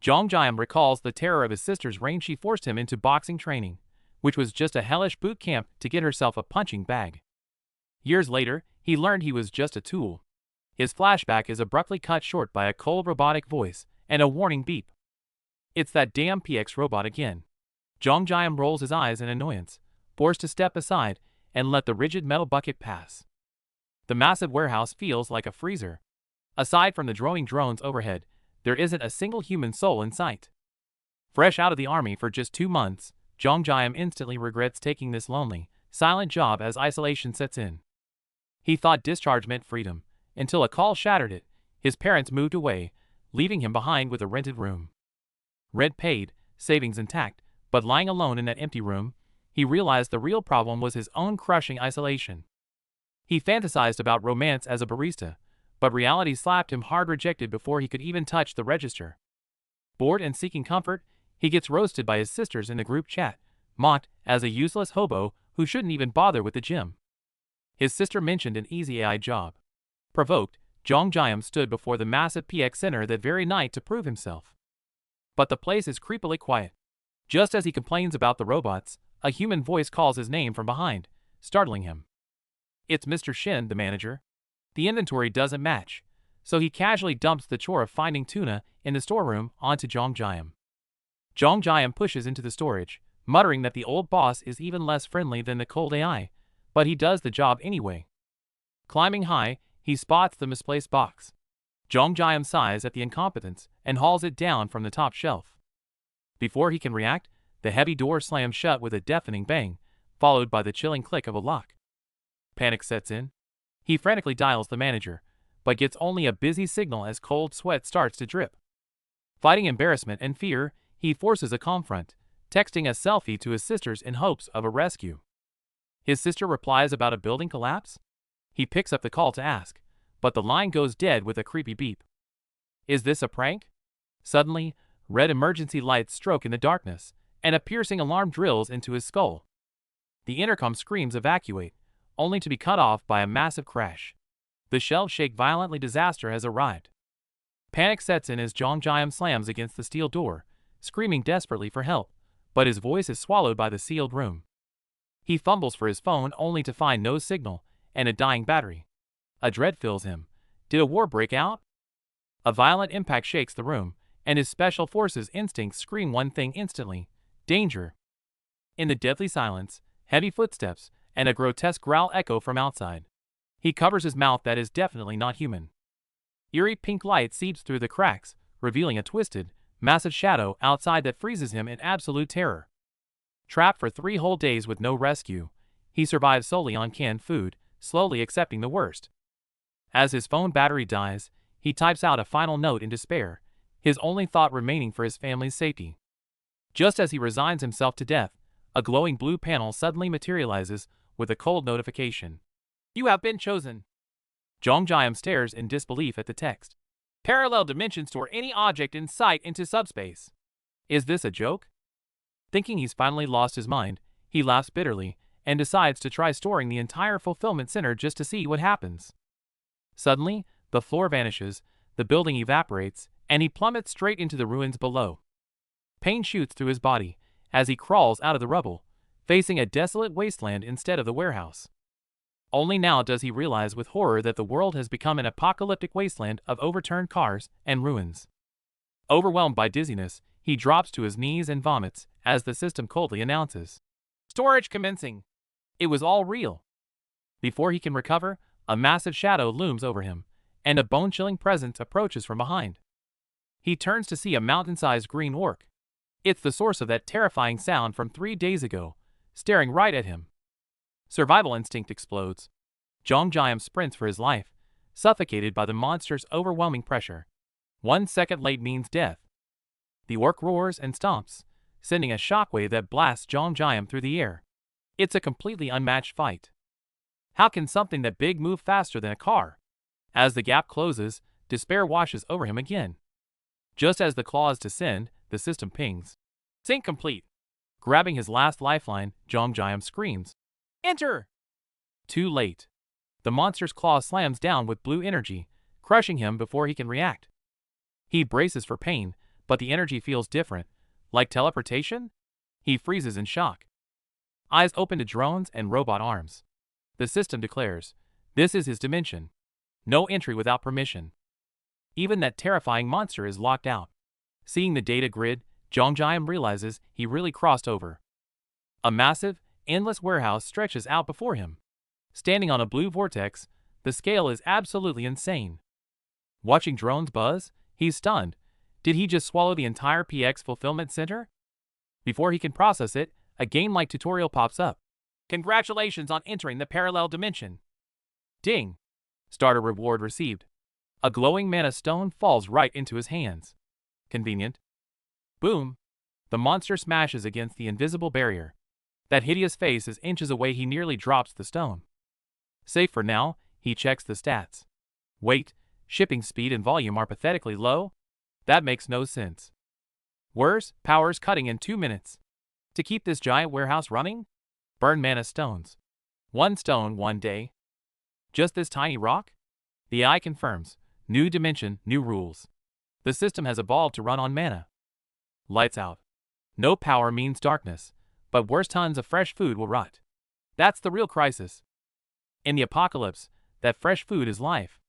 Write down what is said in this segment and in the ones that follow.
Jiam recalls the terror of his sister's reign. She forced him into boxing training, which was just a hellish boot camp to get herself a punching bag. Years later, he learned he was just a tool. His flashback is abruptly cut short by a cold robotic voice and a warning beep. It's that damn PX robot again. Jiam rolls his eyes in annoyance, forced to step aside and let the rigid metal bucket pass. The massive warehouse feels like a freezer. Aside from the droning drones overhead, there isn't a single human soul in sight. Fresh out of the army for just 2 months, Jiam instantly regrets taking this lonely, silent job as isolation sets in. He thought discharge meant freedom, until a call shattered it. His parents moved away, leaving him behind with a rented room. Rent paid, savings intact, but lying alone in that empty room, he realized the real problem was his own crushing isolation. He fantasized about romance as a barista, but reality slapped him hard. Rejected before he could even touch the register. Bored and seeking comfort, he gets roasted by his sisters in the group chat, mocked as a useless hobo who shouldn't even bother with the gym. His sister mentioned an easy AI job. Provoked, Jiam stood before the massive PX center that very night to prove himself. But the place is creepily quiet. Just as he complains about the robots, a human voice calls his name from behind, startling him. It's Mr. Shin, the manager. The inventory doesn't match, so he casually dumps the chore of finding tuna in the storeroom onto Jiam. Jiam pushes into the storage, muttering that the old boss is even less friendly than the cold AI, but he does the job anyway. Climbing high, he spots the misplaced box. Jiam sighs at the incompetence and hauls it down from the top shelf. Before he can react, the heavy door slams shut with a deafening bang, followed by the chilling click of a lock. Panic sets in. He frantically dials the manager, but gets only a busy signal as cold sweat starts to drip. Fighting embarrassment and fear, he forces a confront, texting a selfie to his sisters in hopes of a rescue. His sister replies about a building collapse. He picks up the call to ask, but the line goes dead with a creepy beep. Is this a prank? Suddenly, red emergency lights stroke in the darkness, and a piercing alarm drills into his skull. The intercom screams evacuate, only to be cut off by a massive crash. The shelves shake violently. Disaster has arrived. Panic sets in as Jiam slams against the steel door, screaming desperately for help, but his voice is swallowed by the sealed room. He fumbles for his phone only to find no signal and a dying battery. A dread fills him. Did a war break out? A violent impact shakes the room, and his special forces instincts scream one thing instantly: danger. In the deadly silence, heavy footsteps and a grotesque growl echo from outside. He covers his mouth. That is definitely not human. Eerie pink light seeps through the cracks, revealing a twisted, massive shadow outside that freezes him in absolute terror. Trapped for 3 whole days with no rescue, he survives solely on canned food, slowly accepting the worst. As his phone battery dies, he types out a final note in despair, his only thought remaining for his family's safety. Just as he resigns himself to death, a glowing blue panel suddenly materializes with a cold notification. You have been chosen. Jiam stares in disbelief at the text. Parallel dimensions store any object in sight into subspace. Is this a joke? Thinking he's finally lost his mind, he laughs bitterly and decides to try storing the entire fulfillment center just to see what happens. Suddenly, the floor vanishes, the building evaporates, and he plummets straight into the ruins below. Pain shoots through his body as he crawls out of the rubble, facing a desolate wasteland instead of the warehouse. Only now does he realize with horror that the world has become an apocalyptic wasteland of overturned cars and ruins. Overwhelmed by dizziness, he drops to his knees and vomits as the system coldly announces, "Storage commencing." It was all real. Before he can recover, a massive shadow looms over him, and a bone-chilling presence approaches from behind. He turns to see a mountain-sized green orc. It's the source of that terrifying sound from 3 days ago, staring right at him. Survival instinct explodes. Jiam sprints for his life, suffocated by the monster's overwhelming pressure. 1 second late means death. The orc roars and stomps, sending a shockwave that blasts Jiam through the air. It's a completely unmatched fight. How can something that big move faster than a car? As the gap closes, despair washes over him again. Just as the claws descend, the system pings. Sync complete. Grabbing his last lifeline, Jiam screams, "Enter!" Too late. The monster's claw slams down with blue energy, crushing him before he can react. He braces for pain, but the energy feels different. Like teleportation? He freezes in shock. Eyes open to drones and robot arms. The system declares, this is his dimension. No entry without permission. Even that terrifying monster is locked out. Seeing the data grid, Jongjayam realizes he really crossed over. A massive, endless warehouse stretches out before him. Standing on a blue vortex, the scale is absolutely insane. Watching drones buzz, he's stunned. Did he just swallow the entire PX fulfillment center? Before he can process it, a game-like tutorial pops up. Congratulations on entering the parallel dimension. Ding! Starter reward received. A glowing mana stone falls right into his hands. Convenient. Boom! The monster smashes against the invisible barrier. That hideous face is inches away. He nearly drops the stone. Safe for now, he checks the stats. Wait, shipping speed and volume are pathetically low? That makes no sense. Worse, power's cutting in 2 minutes. To keep this giant warehouse running? Burn mana stones. 1 stone 1 day. Just this tiny rock? The eye confirms. New dimension, new rules. The system has evolved to run on mana. Lights out. No power means darkness, but worse, tons of fresh food will rot. That's the real crisis. In the apocalypse, that fresh food is life.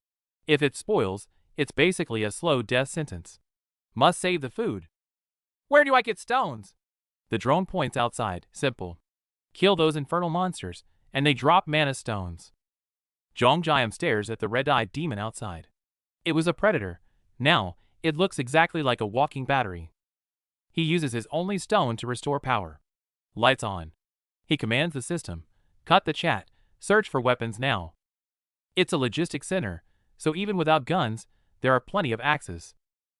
If it spoils, it's basically a slow death sentence. Must save the food. Where do I get stones? The drone points outside. Simple. Kill those infernal monsters, and they drop mana stones. Jongjayam stares at the red-eyed demon outside. It was a predator. Now, it looks exactly like a walking battery. He uses his only stone to restore power. Lights on. He commands the system. Cut the chat. Search for weapons now. It's a logistics center, so even without guns, there are plenty of axes.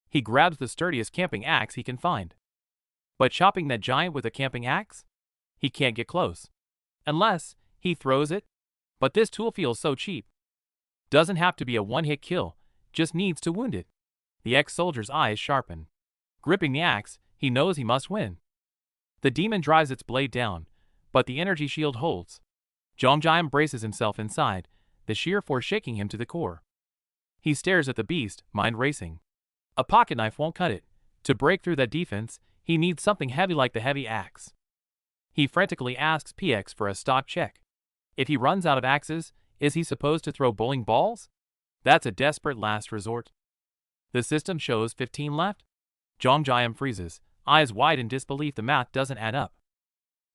He grabs the sturdiest camping axe he can find. But chopping that giant with a camping axe? He can't get close. Unless he throws it. But this tool feels so cheap. Doesn't have to be a one-hit kill, just needs to wound it. The ex-soldier's eyes sharpen. Gripping the axe, he knows he must win. The demon drives its blade down, but the energy shield holds. Jongjayam braces himself inside, the sheer force shaking him to the core. He stares at the beast, mind racing. A pocket knife won't cut it. To break through that defense, he needs something heavy like the heavy axe. He frantically asks PX for a stock check. If he runs out of axes, is he supposed to throw bowling balls? That's a desperate last resort. The system shows 15 left. Jongjayam freezes, eyes wide in disbelief. The math doesn't add up.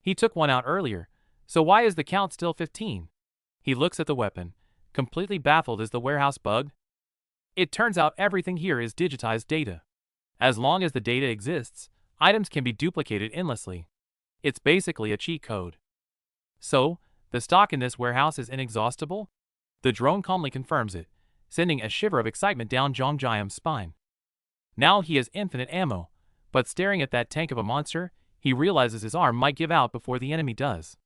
He took one out earlier, so why is the count still 15? He looks at the weapon, completely baffled. Is the warehouse bugged? It turns out everything here is digitized data. As long as the data exists, items can be duplicated endlessly. It's basically a cheat code. So, the stock in this warehouse is inexhaustible? The drone calmly confirms it, sending a shiver of excitement down Jongjayam's spine. Now he has infinite ammo, but staring at that tank of a monster, he realizes his arm might give out before the enemy does.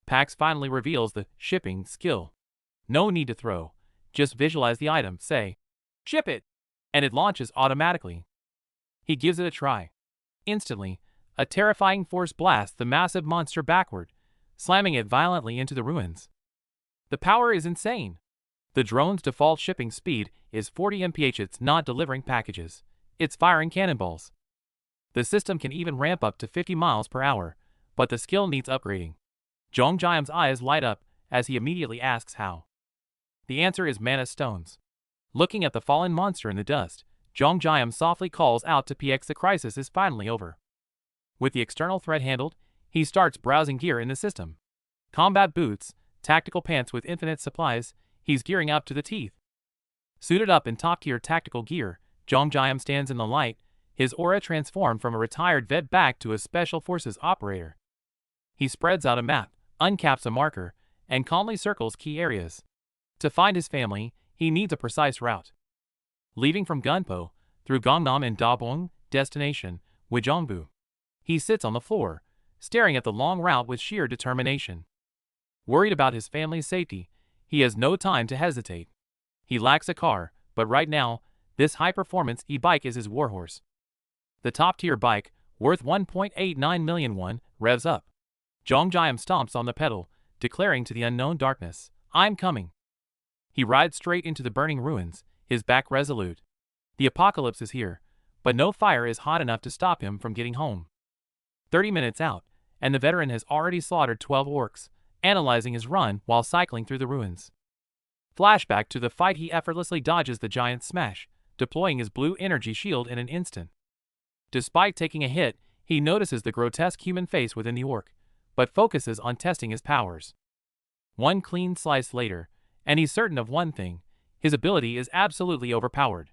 Pax finally reveals the shipping skill. No need to throw, just visualize the item, say, "Ship it," and it launches automatically. He gives it a try. Instantly, a terrifying force blasts the massive monster backward, slamming it violently into the ruins. The power is insane. The drone's default shipping speed is 40 mph. It's not delivering packages. It's firing cannonballs. The system can even ramp up to 50 miles per hour, but the skill needs upgrading. Jongjayam's eyes light up as he immediately asks how. The answer is mana stones. Looking at the fallen monster in the dust, Jongjayam softly calls out to PX. The crisis is finally over. With the external threat handled, he starts browsing gear in the system. Combat boots, tactical pants with infinite supplies, he's gearing up to the teeth. Suited up in top-tier tactical gear, Jongjayam stands in the light, his aura transformed from a retired vet back to a special forces operator. He spreads out a map, uncaps a marker, and calmly circles key areas. To find his family, he needs a precise route. Leaving from Gunpo, through Gangnam and Dabong, destination, Wejongbu. He sits on the floor, staring at the long route with sheer determination. Worried about his family's safety, he has no time to hesitate. He lacks a car, but right now, this high-performance e-bike is his warhorse. The top-tier bike, worth 1.89 million won, revs up. Jongjayam stomps on the pedal, declaring to the unknown darkness, "I'm coming." He rides straight into the burning ruins, his back resolute. The apocalypse is here, but no fire is hot enough to stop him from getting home. 30 minutes out, and the veteran has already slaughtered 12 orcs, analyzing his run while cycling through the ruins. Flashback to the fight, he effortlessly dodges the giant smash, deploying his blue energy shield in an instant. Despite taking a hit, he notices the grotesque human face within the orc, but focuses on testing his powers. One clean slice later, and he's certain of one thing: his ability is absolutely overpowered.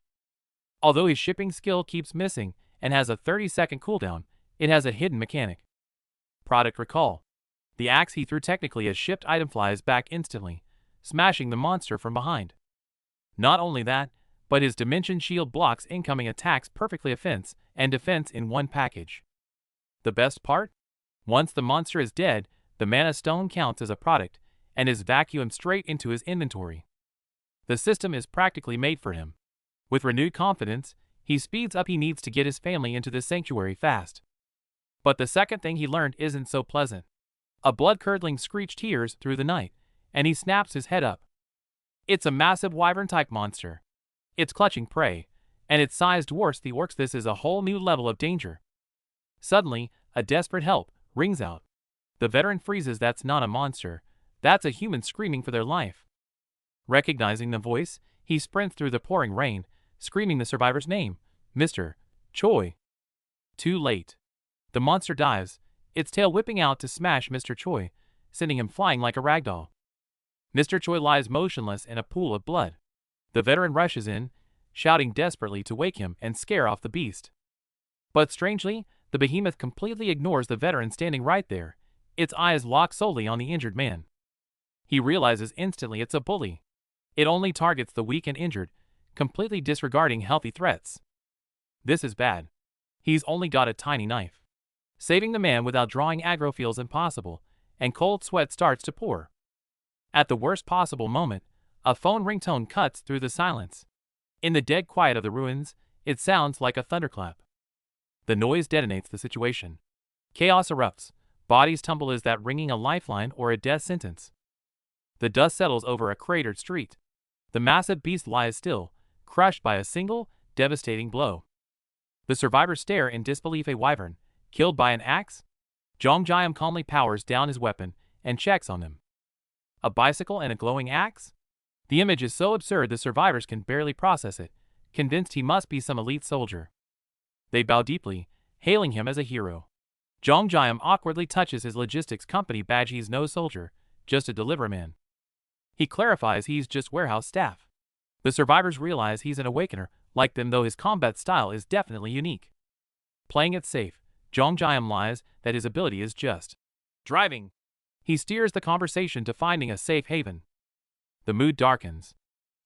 Although his shipping skill keeps missing and has a 30-second cooldown, it has a hidden mechanic. Product recall. The axe he threw technically as shipped item flies back instantly, smashing the monster from behind. Not only that, but his dimension shield blocks incoming attacks perfectly, offense and defense in one package. The best part? Once the monster is dead, the mana stone counts as a product and is vacuumed straight into his inventory. The system is practically made for him. With renewed confidence, he speeds up. He needs to get his family into this sanctuary fast. But the second thing he learned isn't so pleasant. A blood-curdling screech tears through the night, and he snaps his head up. It's a massive wyvern-type monster. It's clutching prey, and its size dwarfs the orcs. This is a whole new level of danger. Suddenly, a desperate help rings out. The veteran freezes. That's not a monster. That's a human screaming for their life. Recognizing the voice, he sprints through the pouring rain, screaming the survivor's name, Mr. Choi. Too late. The monster dives, its tail whipping out to smash Mr. Choi, sending him flying like a ragdoll. Mr. Choi lies motionless in a pool of blood. The veteran rushes in, shouting desperately to wake him and scare off the beast. But strangely, the behemoth completely ignores the veteran standing right there, its eyes locked solely on the injured man. He realizes instantly it's a bully. It only targets the weak and injured, completely disregarding healthy threats. This is bad. He's only got a tiny knife. Saving the man without drawing aggro feels impossible, and cold sweat starts to pour. At the worst possible moment, a phone ringtone cuts through the silence. In the dead quiet of the ruins, it sounds like a thunderclap. The noise detonates the situation. Chaos erupts. Bodies tumble. Is that ringing a lifeline or a death sentence? The dust settles over a cratered street. The massive beast lies still, crushed by a single, devastating blow. The survivors stare in disbelief. A wyvern, killed by an axe? Jongjiam calmly powers down his weapon and checks on them. A bicycle and a glowing axe? The image is so absurd the survivors can barely process it, convinced he must be some elite soldier. They bow deeply, hailing him as a hero. Jongjiam awkwardly touches his logistics company badge. He's no soldier, just a delivery man. He clarifies he's just warehouse staff. The survivors realize he's an awakener, like them, though his combat style is definitely unique. Playing it safe, Jongjiam lies that his ability is just driving. He steers the conversation to finding a safe haven. The mood darkens.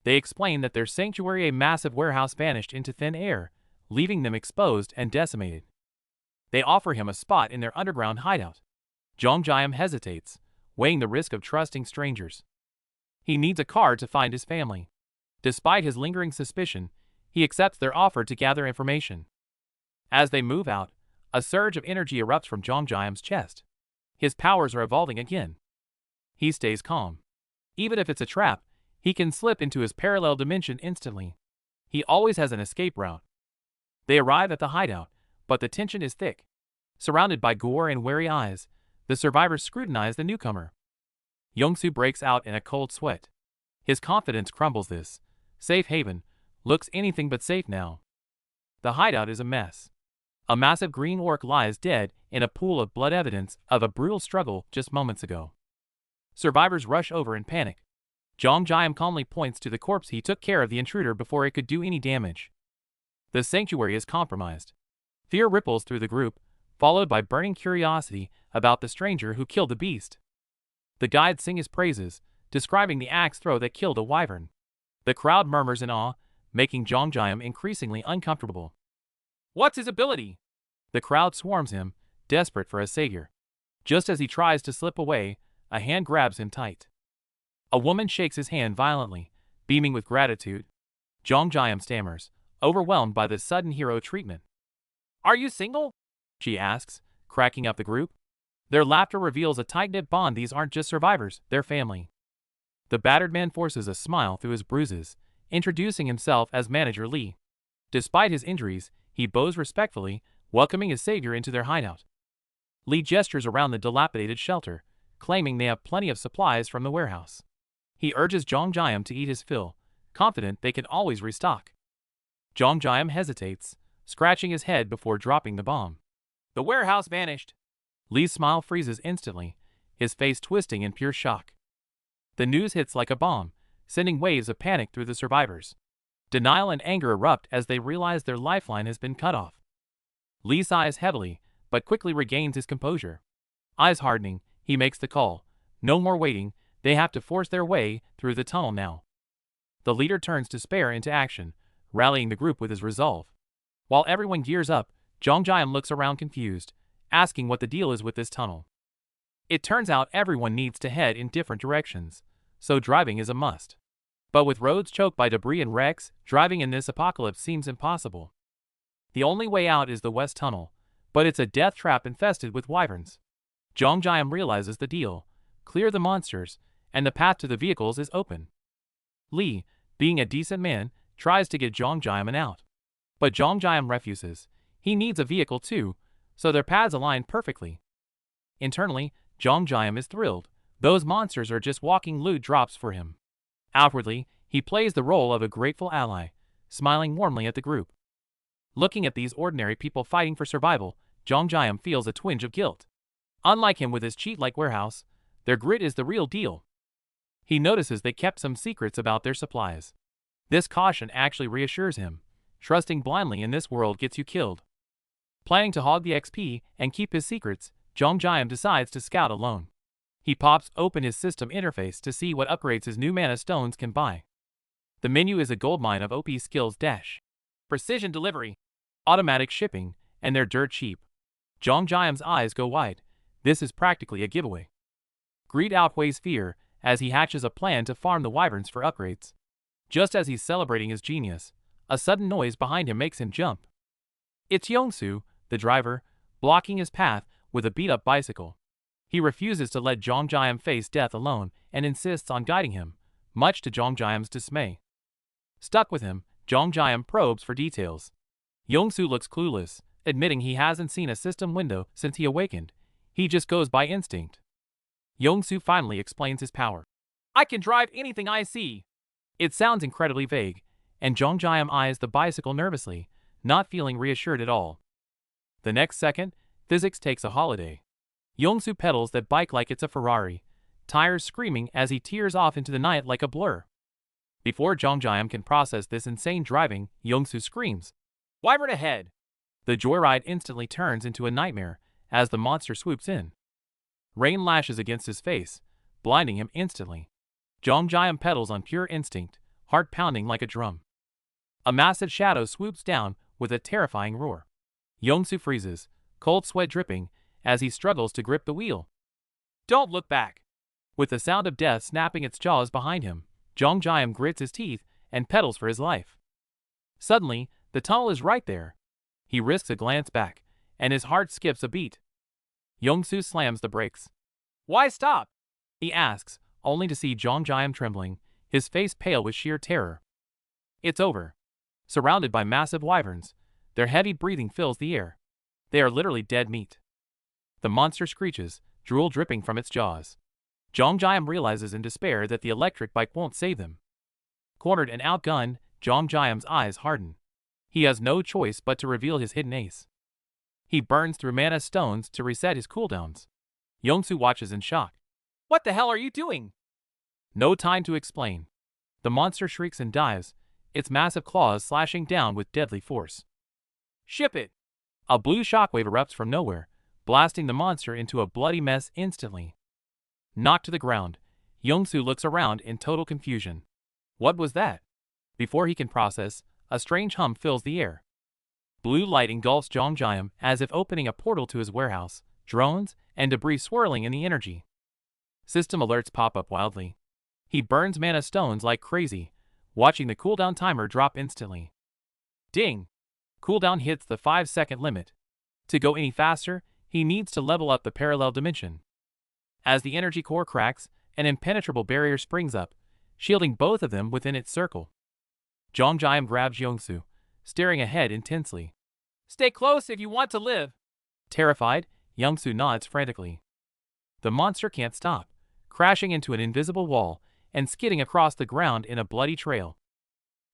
They explain that their sanctuary, a massive warehouse, vanished into thin air, leaving them exposed and decimated. They offer him a spot in their underground hideout. Jongjiam hesitates, weighing the risk of trusting strangers. He needs a card to find his family. Despite his lingering suspicion, he accepts their offer to gather information. As they move out, a surge of energy erupts from Jongjiam's chest. His powers are evolving again. He stays calm. Even if it's a trap, he can slip into his parallel dimension instantly. He always has an escape route. They arrive at the hideout, but the tension is thick. Surrounded by gore and wary eyes, the survivors scrutinize the newcomer. Yongsoo breaks out in a cold sweat. His confidence crumbles. This safe haven looks anything but safe now. The hideout is a mess. A massive green orc lies dead in a pool of blood, evidence of a brutal struggle just moments ago. Survivors rush over in panic. Jongjiam calmly points to the corpse. He took care of the intruder before it could do any damage. The sanctuary is compromised. Fear ripples through the group, followed by burning curiosity about the stranger who killed the beast. The guides sing his praises, describing the axe throw that killed a wyvern. The crowd murmurs in awe, making Jongjiam increasingly uncomfortable. What's his ability? The crowd swarms him, desperate for a savior. Just as he tries to slip away, a hand grabs him tight. A woman shakes his hand violently, beaming with gratitude. Jongjiam stammers, overwhelmed by this sudden hero treatment. Are you single? She asks, cracking up the group. Their laughter reveals a tight-knit bond. These aren't just survivors, they're family. The battered man forces a smile through his bruises, introducing himself as Manager Lee. Despite his injuries, He bows respectfully, welcoming his savior into their hideout. Lee gestures around the dilapidated shelter, claiming they have plenty of supplies from the warehouse. He urges Jong-jiam to eat his fill, confident they can always restock. Jong-jiam hesitates, scratching his head before dropping the bomb. The warehouse vanished. Lee's smile freezes instantly, his face twisting in pure shock. The news hits like a bomb, sending waves of panic through the survivors. Denial and anger erupt as they realize their lifeline has been cut off. Lee sighs heavily, but quickly regains his composure. Eyes hardening, he makes the call. No more waiting, they have to force their way through the tunnel now. The leader turns despair into action, rallying the group with his resolve. While everyone gears up, Jong-jiam looks around confused, asking what the deal is with this tunnel. It turns out everyone needs to head in different directions, so driving is a must. But with roads choked by debris and wrecks, driving in this apocalypse seems impossible. The only way out is the west tunnel, but it's a death trap infested with wyverns. Jong-jiam realizes the deal, clear the monsters, and the path to the vehicles is open. Lee, being a decent man, tries to get Jong-jiam out. But Jong-jiam refuses. He needs a vehicle too, so their paths align perfectly. Internally, Jong-jiam is thrilled. Those monsters are just walking loot drops for him. Outwardly, he plays the role of a grateful ally, smiling warmly at the group. Looking at these ordinary people fighting for survival, Jong-jiam feels a twinge of guilt. Unlike him with his cheat-like warehouse, their grit is the real deal. He notices they kept some secrets about their supplies. This caution actually reassures him. Trusting blindly in this world gets you killed. Planning to hog the XP and keep his secrets, Jong-jiam decides to scout alone. He pops open his system interface to see what upgrades his new mana stones can buy. The menu is a goldmine of OP skills dash, precision delivery, automatic shipping, and they're dirt cheap. Jong-jiam's eyes go wide. This is practically a giveaway. Greed outweighs fear as he hatches a plan to farm the wyverns for upgrades. Just as he's celebrating his genius, a sudden noise behind him makes him jump. It's Yongsu, the driver, blocking his path with a beat-up bicycle. He refuses to let Jong-jiam face death alone and insists on guiding him, much to Jong-jiam's dismay. Stuck with him, Jong-jiam probes for details. Yongsu looks clueless, admitting he hasn't seen a system window since he awakened. He just goes by instinct. Yongsu finally explains his power. I can drive anything I see. It sounds incredibly vague, and Jong-jiam eyes the bicycle nervously, not feeling reassured at all. The next second, physics takes a holiday. Yongsu pedals that bike like it's a Ferrari, tires screaming as he tears off into the night like a blur. Before Jong-jiam can process this insane driving, Yongsu screams, "Wyvern ahead!" The joyride instantly turns into a nightmare as the monster swoops in. Rain lashes against his face, blinding him instantly. Jong-jiam pedals on pure instinct, heart pounding like a drum. A massive shadow swoops down with a terrifying roar. Yongsu freezes, cold sweat dripping, as he struggles to grip the wheel. Don't look back! With the sound of death snapping its jaws behind him, Jong-jiam grits his teeth and pedals for his life. Suddenly, the tunnel is right there. He risks a glance back, and his heart skips a beat. Yongsu slams the brakes. Why stop? He asks, only to see Jong-jiam trembling, his face pale with sheer terror. It's over. Surrounded by massive wyverns, their heavy breathing fills the air. They are literally dead meat. The monster screeches, drool dripping from its jaws. Jong-jiam realizes in despair that the electric bike won't save them. Cornered and outgunned, Jong-jiam's eyes harden. He has no choice but to reveal his hidden ace. He burns through mana stones to reset his cooldowns. Yongsu watches in shock. What the hell are you doing? No time to explain. The monster shrieks and dives, its massive claws slashing down with deadly force. Ship it! A blue shockwave erupts from nowhere, blasting the monster into a bloody mess instantly. Knocked to the ground, Yongsu looks around in total confusion. What was that? Before he can process, a strange hum fills the air. Blue light engulfs Jong-jiam as if opening a portal to his warehouse, drones and debris swirling in the energy. System alerts pop up wildly. He burns mana stones like crazy, watching the cooldown timer drop instantly. Ding! Cooldown hits the 5-second limit. To go any faster, he needs to level up the parallel dimension. As the energy core cracks, an impenetrable barrier springs up, shielding both of them within its circle. Jong-jiam grabs Yongsu, staring ahead intensely. Stay close if you want to live. Terrified, Youngsu nods frantically. The monster can't stop, crashing into an invisible wall and skidding across the ground in a bloody trail.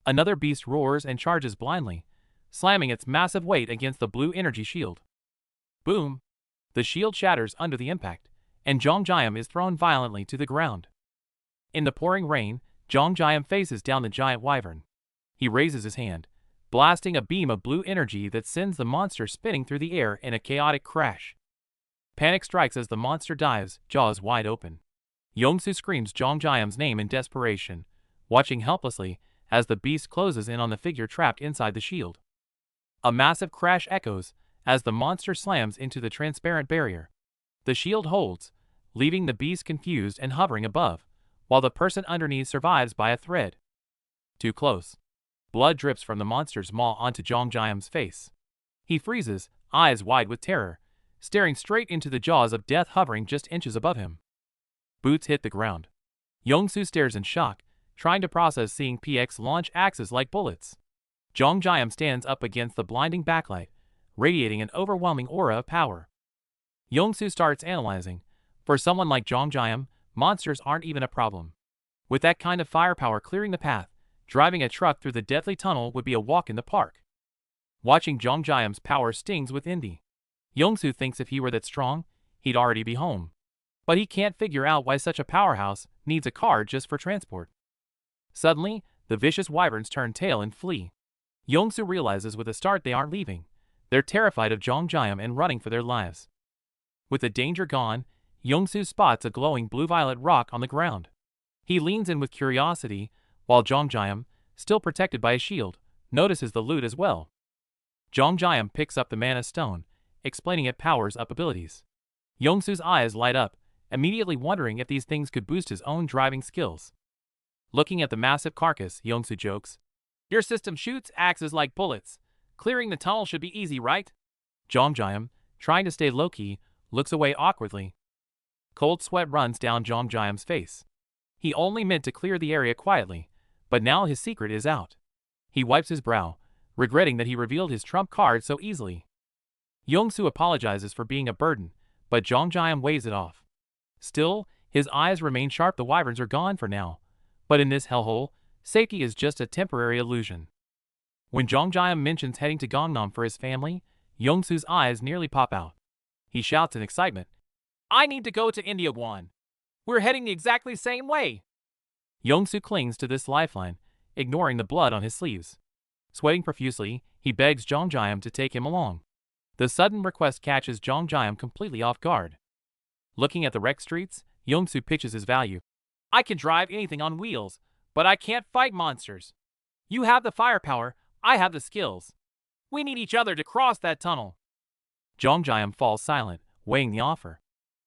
Another beast roars and charges blindly, slamming its massive weight against the blue energy shield. Boom! The shield shatters under the impact, and Jongjayam is thrown violently to the ground. In the pouring rain, Jongjayam faces down the giant wyvern. He raises his hand, blasting a beam of blue energy that sends the monster spinning through the air in a chaotic crash. Panic strikes as the monster dives, jaws wide open. Youngsu screams Jongjayam's name in desperation, watching helplessly as the beast closes in on the figure trapped inside the shield. A massive crash echoes as the monster slams into the transparent barrier. The shield holds, leaving the beast confused and hovering above, while the person underneath survives by a thread. Too close. Blood drips from the monster's maw onto Jongjayam's face. He freezes, eyes wide with terror, staring straight into the jaws of death hovering just inches above him. Boots hit the ground. Youngsu stares in shock, trying to process seeing PX launch axes like bullets. Jongjayam stands up against the blinding backlight, radiating an overwhelming aura of power. Youngsu starts analyzing. For someone like Jongjayam, monsters aren't even a problem. With that kind of firepower clearing the path, driving a truck through the deathly tunnel would be a walk in the park. Watching Jongjayam's power stings with envy. Youngsu thinks if he were that strong, he'd already be home. But he can't figure out why such a powerhouse needs a car just for transport. Suddenly, the vicious wyverns turn tail and flee. Youngsu realizes with a start they aren't leaving. They're terrified of Jongjayam and running for their lives. With the danger gone, Youngsu spots a glowing blue-violet rock on the ground. He leans in with curiosity, while Jongjayam, still protected by a shield, notices the loot as well. Jongjayam picks up the mana stone, explaining it powers up abilities. Youngsu's eyes light up, immediately wondering if these things could boost his own driving skills. Looking at the massive carcass, Youngsu jokes, "Your system shoots axes like bullets. Clearing the tunnel should be easy, right?" Jongjayam, trying to stay low-key, looks away awkwardly. Cold sweat runs down Jongjayam's face. He only meant to clear the area quietly, but now his secret is out. He wipes his brow, regretting that he revealed his trump card so easily. Youngsu apologizes for being a burden, but Jongjayam waves it off. Still, his eyes remain sharp. The wyverns are gone for now, but in this hellhole, safety is just a temporary illusion. When Jongjayam mentions heading to Gangnam for his family, Youngsu's eyes nearly pop out. He shouts in excitement, "I need to go to India One. We're heading the exactly same way." Youngsu clings to this lifeline, ignoring the blood on his sleeves. Sweating profusely, he begs Jongjayam to take him along. The sudden request catches Jongjayam completely off guard. Looking at the wrecked streets, Youngsu pitches his value. "I can drive anything on wheels, but I can't fight monsters. You have the firepower, I have the skills. We need each other to cross that tunnel." Jongjayam falls silent, weighing the offer.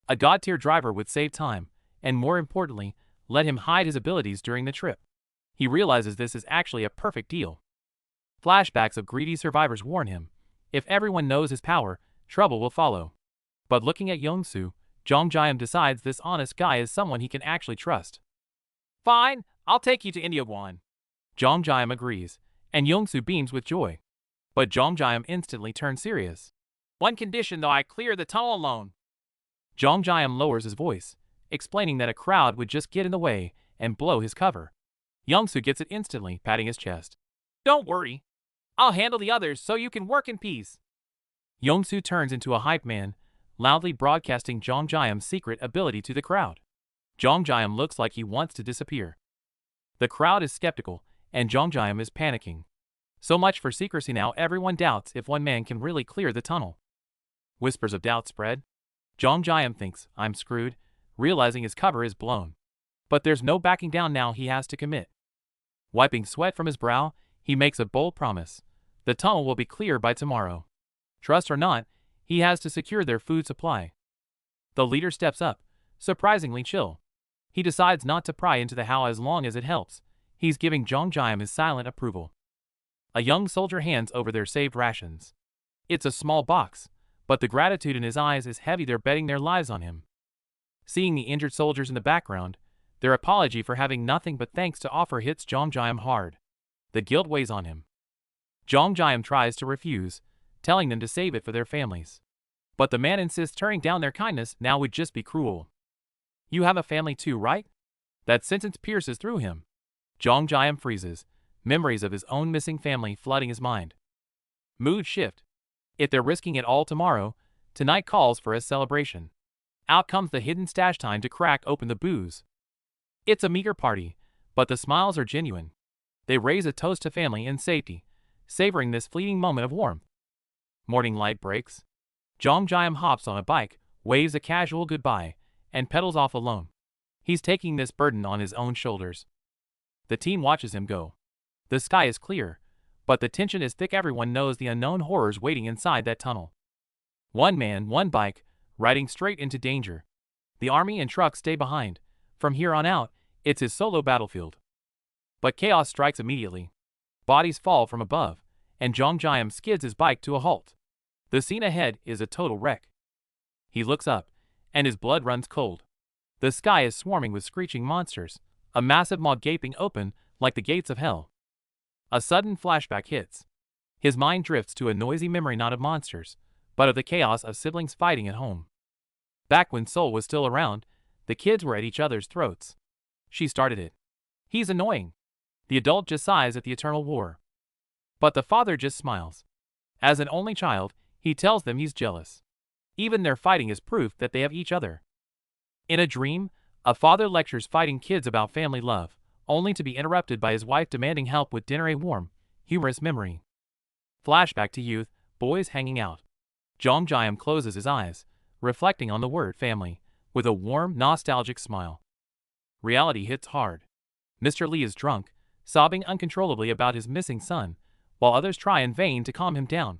A god-tier driver would save time, and more importantly, let him hide his abilities during the trip. He realizes this is actually a perfect deal. Flashbacks of greedy survivors warn him, if everyone knows his power, trouble will follow. But looking at Youngsu, Jongjayam decides this honest guy is someone he can actually trust. "Fine, I'll take you to India One." Jongjayam agrees, and Youngsu beams with joy. But Jongjayam instantly turns serious. "One condition though, I clear the tunnel alone." Jongjayam lowers his voice, explaining that a crowd would just get in the way and blow his cover. Youngsu gets it instantly, patting his chest. "Don't worry. I'll handle the others so you can work in peace." Youngsu turns into a hype man, loudly broadcasting Jongjayam's secret ability to the crowd. Jongjayam looks like he wants to disappear. The crowd is skeptical, and Jongjayam is panicking. So much for secrecy now, everyone doubts if one man can really clear the tunnel. Whispers of doubt spread. Jongjayam thinks, "I'm screwed," realizing his cover is blown. But there's no backing down now, he has to commit. Wiping sweat from his brow, he makes a bold promise. The tunnel will be clear by tomorrow. Trust or not, he has to secure their food supply. The leader steps up, surprisingly chill. He decides not to pry into the how as long as it helps. He's giving Jongjayam his silent approval. A young soldier hands over their saved rations. It's a small box, but the gratitude in his eyes is heavy. They're betting their lives on him. Seeing the injured soldiers in the background, their apology for having nothing but thanks to offer hits Jongjayam hard. The guilt weighs on him. Jongjayam tries to refuse, telling them to save it for their families. But the man insists turning down their kindness now would just be cruel. You have a family too, right? That sentence pierces through him. Jong Jiam freezes, memories of his own missing family flooding his mind. Mood shift. If they're risking it all tomorrow, tonight calls for a celebration. Out comes the hidden stash time to crack open the booze. It's a meager party, but the smiles are genuine. They raise a toast to family and safety, savoring this fleeting moment of warmth. Morning light breaks. Jong Jiam hops on a bike, waves a casual goodbye, and pedals off alone. He's taking this burden on his own shoulders. The team watches him go. The sky is clear, but the tension is thick. Everyone knows the unknown horrors waiting inside that tunnel. One man, one bike, riding straight into danger. The army and trucks stay behind. From here on out, it's his solo battlefield. But chaos strikes immediately. Bodies fall from above, and Jong Jiam skids his bike to a halt. The scene ahead is a total wreck. He looks up, and his blood runs cold. The sky is swarming with screeching monsters, a massive maw gaping open like the gates of hell. A sudden flashback hits. His mind drifts to a noisy memory not of monsters, but of the chaos of siblings fighting at home. Back when Sol was still around, the kids were at each other's throats. She started it. He's annoying. The adult just sighs at the eternal war. But the father just smiles. As an only child, he tells them he's jealous. Even their fighting is proof that they have each other. In a dream, a father lectures fighting kids about family love, only to be interrupted by his wife demanding help with dinner. A warm, humorous memory. Flashback to youth, boys hanging out. Jong Jiam closes his eyes, reflecting on the word family, with a warm, nostalgic smile. Reality hits hard. Mr. Lee is drunk, sobbing uncontrollably about his missing son, while others try in vain to calm him down.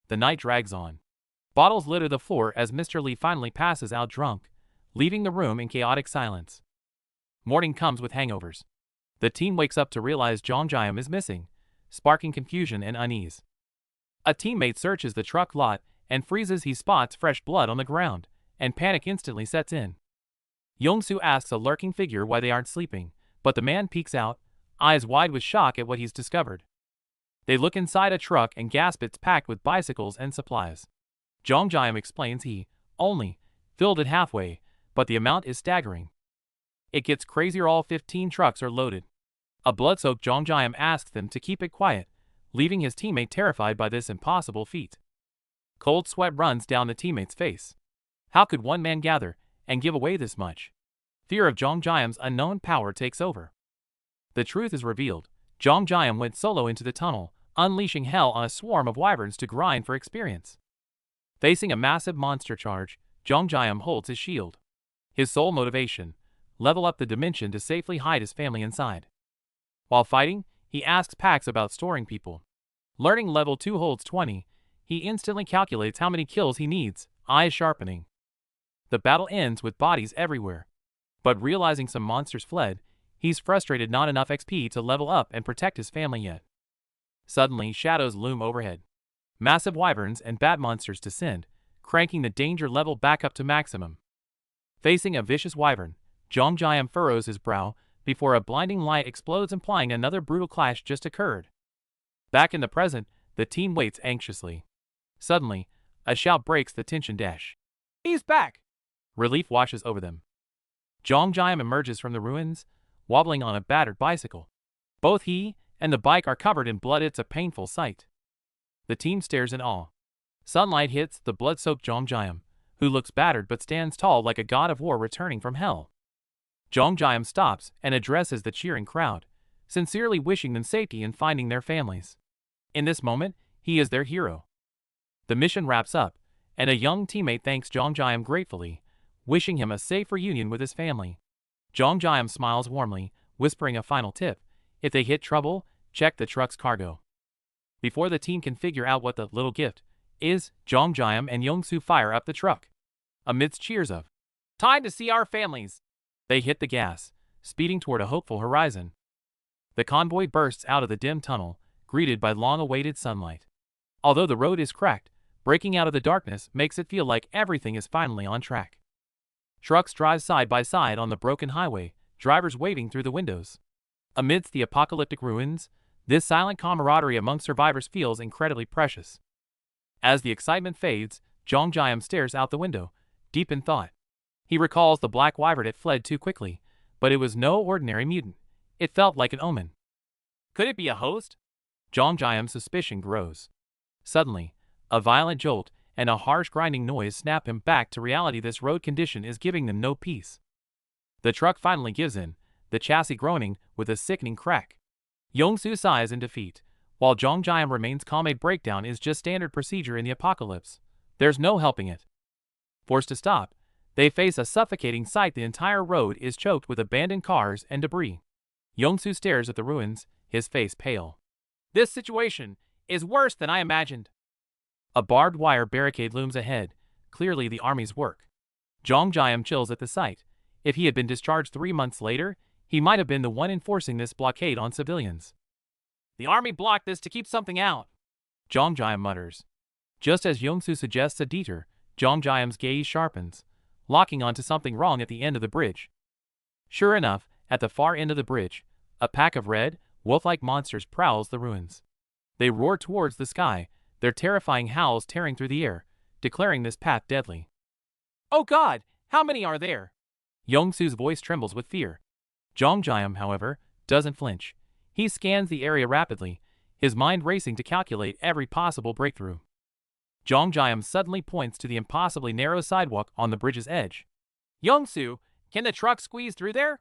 The night drags on. Bottles litter the floor as Mr. Lee finally passes out drunk, leaving the room in chaotic silence. Morning comes with hangovers. The team wakes up to realize Jong Jiam is missing, sparking confusion and unease. A teammate searches the truck lot and freezes. He spots fresh blood on the ground, and panic instantly sets in. Yong-soo asks a lurking figure why they aren't sleeping, but the man peeks out, eyes wide with shock at what he's discovered. They look inside a truck and gasp. It's packed with bicycles and supplies. Jong Jiam explains he only filled it halfway, but the amount is staggering. It gets crazier. All 15 trucks are loaded. A blood-soaked Jong Jiam asks them to keep it quiet, leaving his teammate terrified by this impossible feat. Cold sweat runs down the teammate's face. How could one man gather and give away this much? Fear of Jong Jiam's unknown power takes over. The truth is revealed. Jong Jiam went solo into the tunnel, unleashing hell on a swarm of wyverns to grind for experience. Facing a massive monster charge, Jong Jiam holds his shield. His sole motivation: level up the dimension to safely hide his family inside. While fighting, he asks Pax about storing people. Learning level 2 holds 20, he instantly calculates how many kills he needs, eyes sharpening. The battle ends with bodies everywhere. But realizing some monsters fled, he's frustrated. Not enough XP to level up and protect his family yet. Suddenly, shadows loom overhead. Massive wyverns and bat monsters descend, cranking the danger level back up to maximum. Facing a vicious wyvern, Jong Jiam furrows his brow before a blinding light explodes, implying another brutal clash just occurred. Back in the present, the team waits anxiously. Suddenly, a shout breaks the tension. He's back! Relief washes over them. Jong Jiam emerges from the ruins, wobbling on a battered bicycle. Both he and the bike are covered in blood. It's a painful sight. The team stares in awe. Sunlight hits the blood-soaked Jong Jiam, who looks battered but stands tall like a god of war returning from hell. Jong Jiam stops and addresses the cheering crowd, sincerely wishing them safety in finding their families. In this moment, he is their hero. The mission wraps up, and a young teammate thanks Jong Jiam gratefully, wishing him a safe reunion with his family. Jong Jiam smiles warmly, whispering a final tip: if they hit trouble, check the truck's cargo. Before the team can figure out what the little gift is, Jong Jiam and Yong-soo fire up the truck. Amidst cheers of "Time to see our families!" they hit the gas, speeding toward a hopeful horizon. The convoy bursts out of the dim tunnel, greeted by long-awaited sunlight. Although the road is cracked, breaking out of the darkness makes it feel like everything is finally on track. Trucks drive side by side on the broken highway, drivers waving through the windows. Amidst the apocalyptic ruins, this silent camaraderie among survivors feels incredibly precious. As the excitement fades, Jong stares out the window, deep in thought. He recalls the black wyvern had fled too quickly, but it was no ordinary mutant. It felt like an omen. Could it be a host? Jong's suspicion grows. Suddenly, a violent jolt and a harsh grinding noise snap him back to reality. This road condition is giving them no peace. The truck finally gives in, the chassis groaning with a sickening crack. Yongsu sighs in defeat, while Jongjam remains calm. A breakdown is just standard procedure in the apocalypse. There's no helping it. Forced to stop, they face a suffocating sight. The entire road is choked with abandoned cars and debris. Yongsu stares at the ruins, his face pale. This situation is worse than I imagined. A barbed wire barricade looms ahead, clearly the army's work. Jongjam chills at the sight. If he had been discharged 3 months later, he might have been the one enforcing this blockade on civilians. The army blocked this to keep something out, Jongjam mutters. Just as Yongsu suggests a detour, Jongjam's gaze sharpens, locking onto something wrong at the end of the bridge. Sure enough, at the far end of the bridge, a pack of red, wolf-like monsters prowls the ruins. They roar towards the sky, their terrifying howls tearing through the air, declaring this path deadly. Oh God, how many are there? Yongsu's voice trembles with fear. Jongjam, however, doesn't flinch. He scans the area rapidly, his mind racing to calculate every possible breakthrough. Jongjam suddenly points to the impossibly narrow sidewalk on the bridge's edge. Yongsu, can the truck squeeze through there?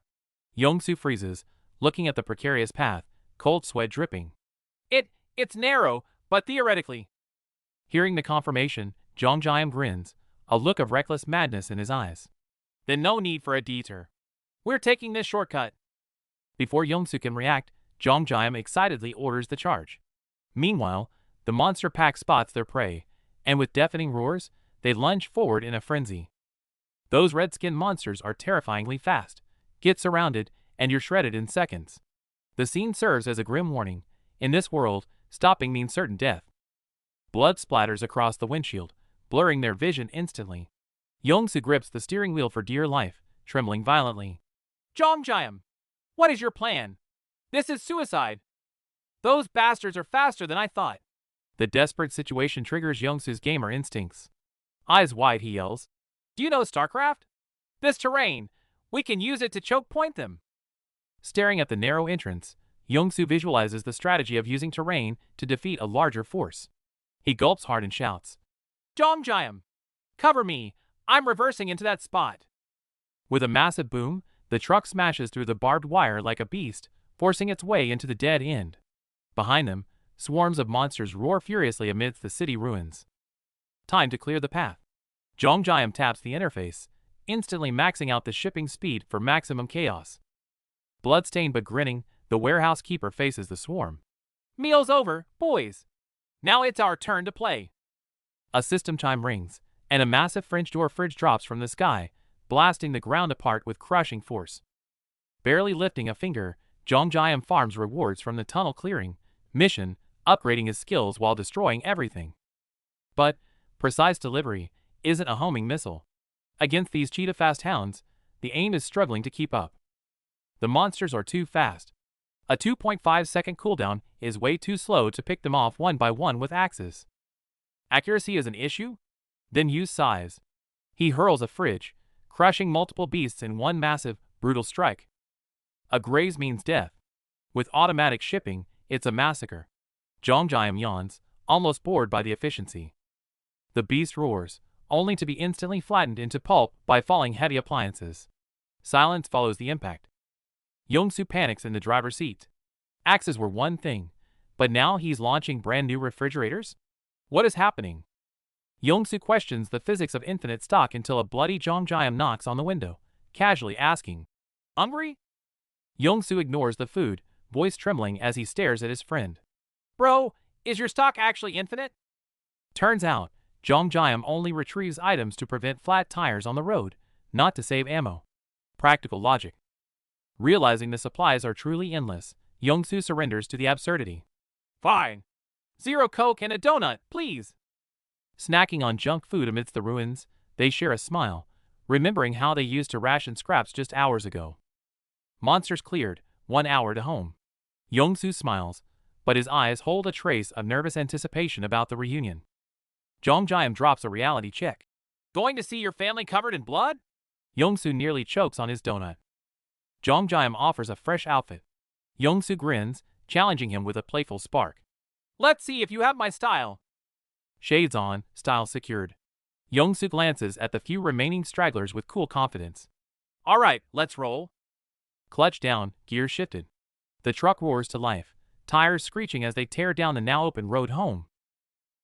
Yongsu freezes, looking at the precarious path, cold sweat dripping. It's narrow, but theoretically. Hearing the confirmation, Jongjam grins, a look of reckless madness in his eyes. Then no need for a detour. We're taking this shortcut. Before Yongsu can react, Jongjam excitedly orders the charge. Meanwhile, the monster pack spots their prey, and with deafening roars, they lunge forward in a frenzy. Those red-skinned monsters are terrifyingly fast. Get surrounded, and you're shredded in seconds. The scene serves as a grim warning. In this world, stopping means certain death. Blood splatters across the windshield, blurring their vision instantly. Yongsu grips the steering wheel for dear life, trembling violently. Jongjam, what is your plan? This is suicide. Those bastards are faster than I thought. The desperate situation triggers Yongsu's gamer instincts. Eyes wide, he yells. Do you know StarCraft? This terrain, we can use it to choke point them. Staring at the narrow entrance, Yongsu visualizes the strategy of using terrain to defeat a larger force. He gulps hard and shouts. Jongjam, cover me, I'm reversing into that spot. With a massive boom, the truck smashes through the barbed wire like a beast, forcing its way into the dead end. Behind them, swarms of monsters roar furiously amidst the city ruins. Time to clear the path. Jongjam taps the interface, instantly maxing out the shipping speed for maximum chaos. Bloodstained but grinning, the warehouse keeper faces the swarm. Meal's over, boys. Now it's our turn to play. A system chime rings, and a massive French door fridge drops from the sky, blasting the ground apart with crushing force. Barely lifting a finger, Jongjam farms rewards from the tunnel clearing mission, upgrading his skills while destroying everything. But precise delivery isn't a homing missile. Against these cheetah-fast hounds, the aim is struggling to keep up. The monsters are too fast. A 2.5-second cooldown is way too slow to pick them off one by one with axes. Accuracy is an issue? Then use size. He hurls a fridge, crushing multiple beasts in one massive, brutal strike. A graze means death. With automatic shipping, it's a massacre. Jongjam yawns, almost bored by the efficiency. The beast roars, only to be instantly flattened into pulp by falling heavy appliances. Silence follows the impact. Yongsu panics in the driver's seat. Axes were one thing, but now he's launching brand new refrigerators? What is happening? Yongsu questions the physics of infinite stock until a bloody Jongjam knocks on the window, casually asking, Hungry? Yongsu ignores the food, voice trembling as he stares at his friend. Bro, is your stock actually infinite? Turns out, Jongjam only retrieves items to prevent flat tires on the road, not to save ammo. Practical logic. Realizing the supplies are truly endless, Yongsu surrenders to the absurdity. Fine. 0 Coke and a donut, please. Snacking on junk food amidst the ruins, they share a smile, remembering how they used to ration scraps just hours ago. Monsters cleared, 1 hour to home. Yongsu smiles, but his eyes hold a trace of nervous anticipation about the reunion. Jong drops a reality check. Going to see your family covered in blood? Yongsoo nearly chokes on his donut. Jong offers a fresh outfit. Yongsoo grins, challenging him with a playful spark. Let's see if you have my style. Shades on, style secured. Yongsoo glances at the few remaining stragglers with cool confidence. Alright, let's roll. Clutch down, gears shifted. The truck roars to life, tires screeching as they tear down the now open road home.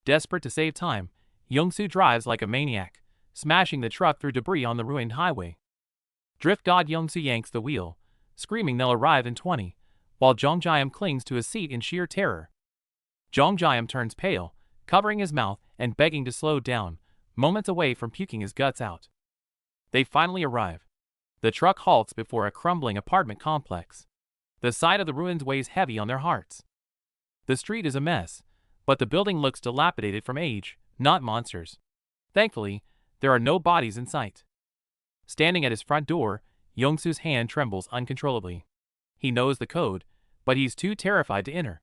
Desperate to save time, Yongsoo drives like a maniac, smashing the truck through debris on the ruined highway. Drift God Yongsoo yanks the wheel, screaming they'll arrive in 20, while Jong clings to his seat in sheer terror. Jong turns pale, covering his mouth and begging to slow down, moments away from puking his guts out. They finally arrive. The truck halts before a crumbling apartment complex. The sight of the ruins weighs heavy on their hearts. The street is a mess, but the building looks dilapidated from age, not monsters. Thankfully, there are no bodies in sight. Standing at his front door, Yongsoo's hand trembles uncontrollably. He knows the code, but he's too terrified to enter.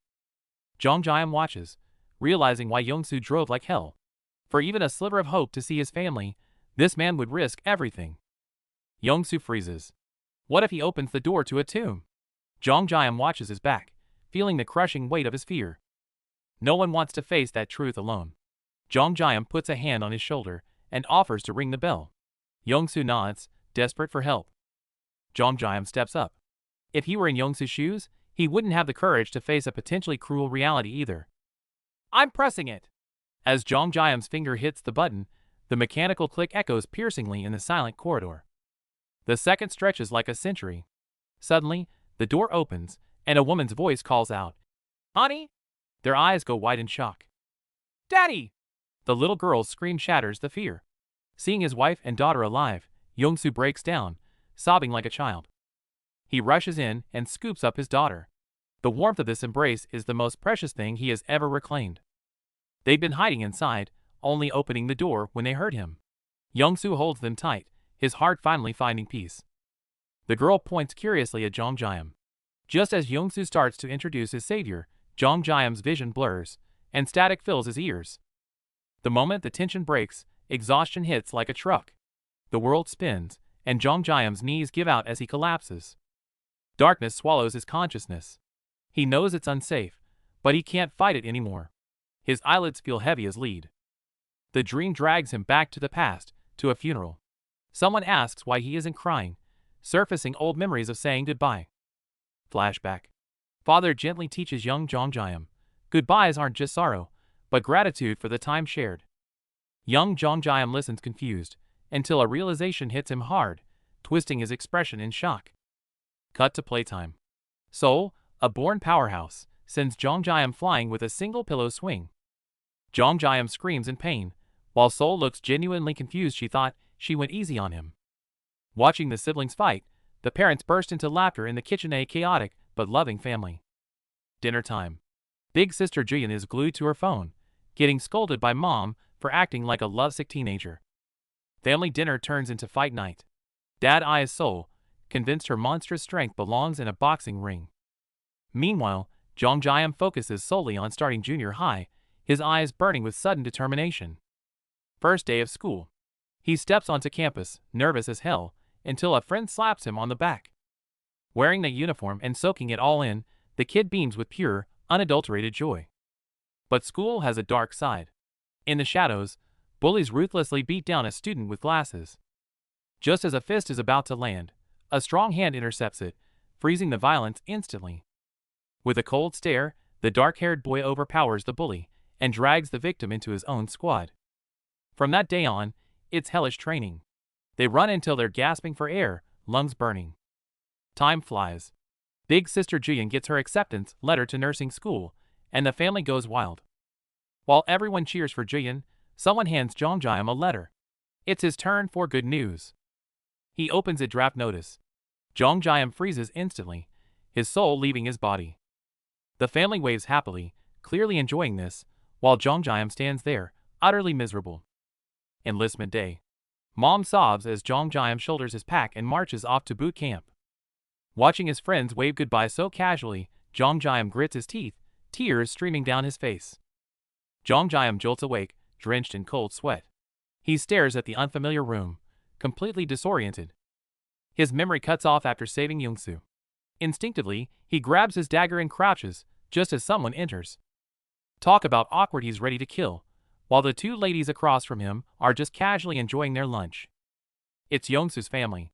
Jong watches, realizing why Yongsoo drove like hell. For even a sliver of hope to see his family, this man would risk everything. Yongsoo freezes. What if he opens the door to a tomb? Jong watches his back, feeling the crushing weight of his fear. No one wants to face that truth alone. Jong puts a hand on his shoulder and offers to ring the bell. Yongsoo nods, desperate for help. Jong steps up. If he were in Yongsoo's shoes, he wouldn't have the courage to face a potentially cruel reality either. I'm pressing it. As Jong finger hits the button, the mechanical click echoes piercingly in the silent corridor. The second stretches like a century. Suddenly, the door opens, and a woman's voice calls out, Honey? Their eyes go wide in shock. Daddy! The little girl's scream shatters the fear. Seeing his wife and daughter alive, Yongsoo breaks down, sobbing like a child. He rushes in and scoops up his daughter. The warmth of this embrace is the most precious thing he has ever reclaimed. They'd been hiding inside, only opening the door when they heard him. Yongsoo holds them tight, his heart finally finding peace. The girl points curiously at Jong. Just as Yongsoo starts to introduce his savior, Jong's vision blurs, and static fills his ears. The moment the tension breaks, exhaustion hits like a truck. The world spins, and Jong's knees give out as he collapses. Darkness swallows his consciousness. He knows it's unsafe, but he can't fight it anymore. His eyelids feel heavy as lead. The dream drags him back to the past, to a funeral. Someone asks why he isn't crying, surfacing old memories of saying goodbye. Flashback. Father gently teaches young Jong, goodbyes aren't just sorrow, but gratitude for the time shared. Young Jong listens confused, until a realization hits him hard, twisting his expression in shock. Cut to playtime. Seoul, a born powerhouse, sends Jong flying with a single pillow swing. Jong screams in pain, while Seoul looks genuinely confused. She thought she went easy on him. Watching the siblings fight, the parents burst into laughter in the kitchen. A chaotic but loving family. Dinner time. Big sister Jiyeon is glued to her phone, getting scolded by mom for acting like a lovesick teenager. Family dinner turns into fight night. Dad eyes Seoul, convinced her monstrous strength belongs in a boxing ring. Meanwhile, Jong focuses solely on starting junior high, his eyes burning with sudden determination. First day of school. He steps onto campus, nervous as hell, until a friend slaps him on the back. Wearing the uniform and soaking it all in, the kid beams with pure, unadulterated joy. But school has a dark side. In the shadows, bullies ruthlessly beat down a student with glasses. Just as a fist is about to land, a strong hand intercepts it, freezing the violence instantly. With a cold stare, the dark-haired boy overpowers the bully and drags the victim into his own squad. From that day on, it's hellish training. They run until they're gasping for air, lungs burning. Time flies. Big sister Jiyeon gets her acceptance letter to nursing school, and the family goes wild. While everyone cheers for Jiyeon, someone hands Jong a letter. It's his turn for good news. He opens a draft notice. Jong freezes instantly, his soul leaving his body. The family waves happily, clearly enjoying this, while Jong stands there, utterly miserable. Enlistment day. Mom sobs as Jong shoulders his pack and marches off to boot camp. Watching his friends wave goodbye so casually, Jong grits his teeth, tears streaming down his face. Jong jolts awake, drenched in cold sweat. He stares at the unfamiliar room, completely disoriented. His memory cuts off after saving Yongsoo. Instinctively, he grabs his dagger and crouches, just as someone enters. Talk about awkward, he's ready to kill, while the two ladies across from him are just casually enjoying their lunch. It's Yongsoo's family.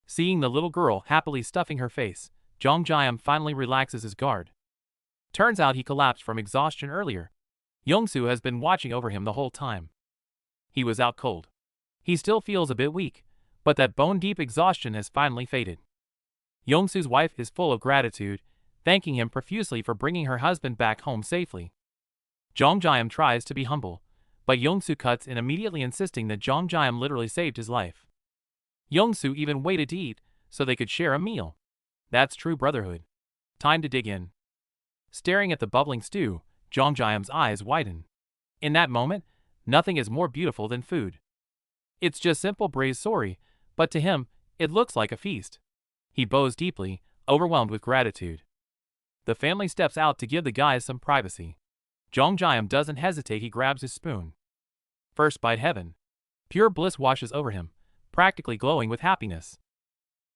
Seeing the little girl happily stuffing her face, Jong Jae-am finally relaxes his guard. Turns out he collapsed from exhaustion earlier. Yongsoo has been watching over him the whole time. He was out cold. He still feels a bit weak, but that bone-deep exhaustion has finally faded. Yongsoo's wife is full of gratitude, thanking him profusely for bringing her husband back home safely. Jong Jae-am tries to be humble, but Yongsoo cuts in immediately, insisting that Jong Jae-am literally saved his life. Yongsoo even waited to eat so they could share a meal. That's true brotherhood. Time to dig in. Staring at the bubbling stew, Jong Jae-am's eyes widen. In that moment, nothing is more beautiful than food. It's just simple braised sori, but to him, it looks like a feast. He bows deeply, overwhelmed with gratitude. The family steps out to give the guys some privacy. Jong Jae-am doesn't hesitate, he grabs his spoon. First bite, heaven. Pure bliss washes over him, practically glowing with happiness.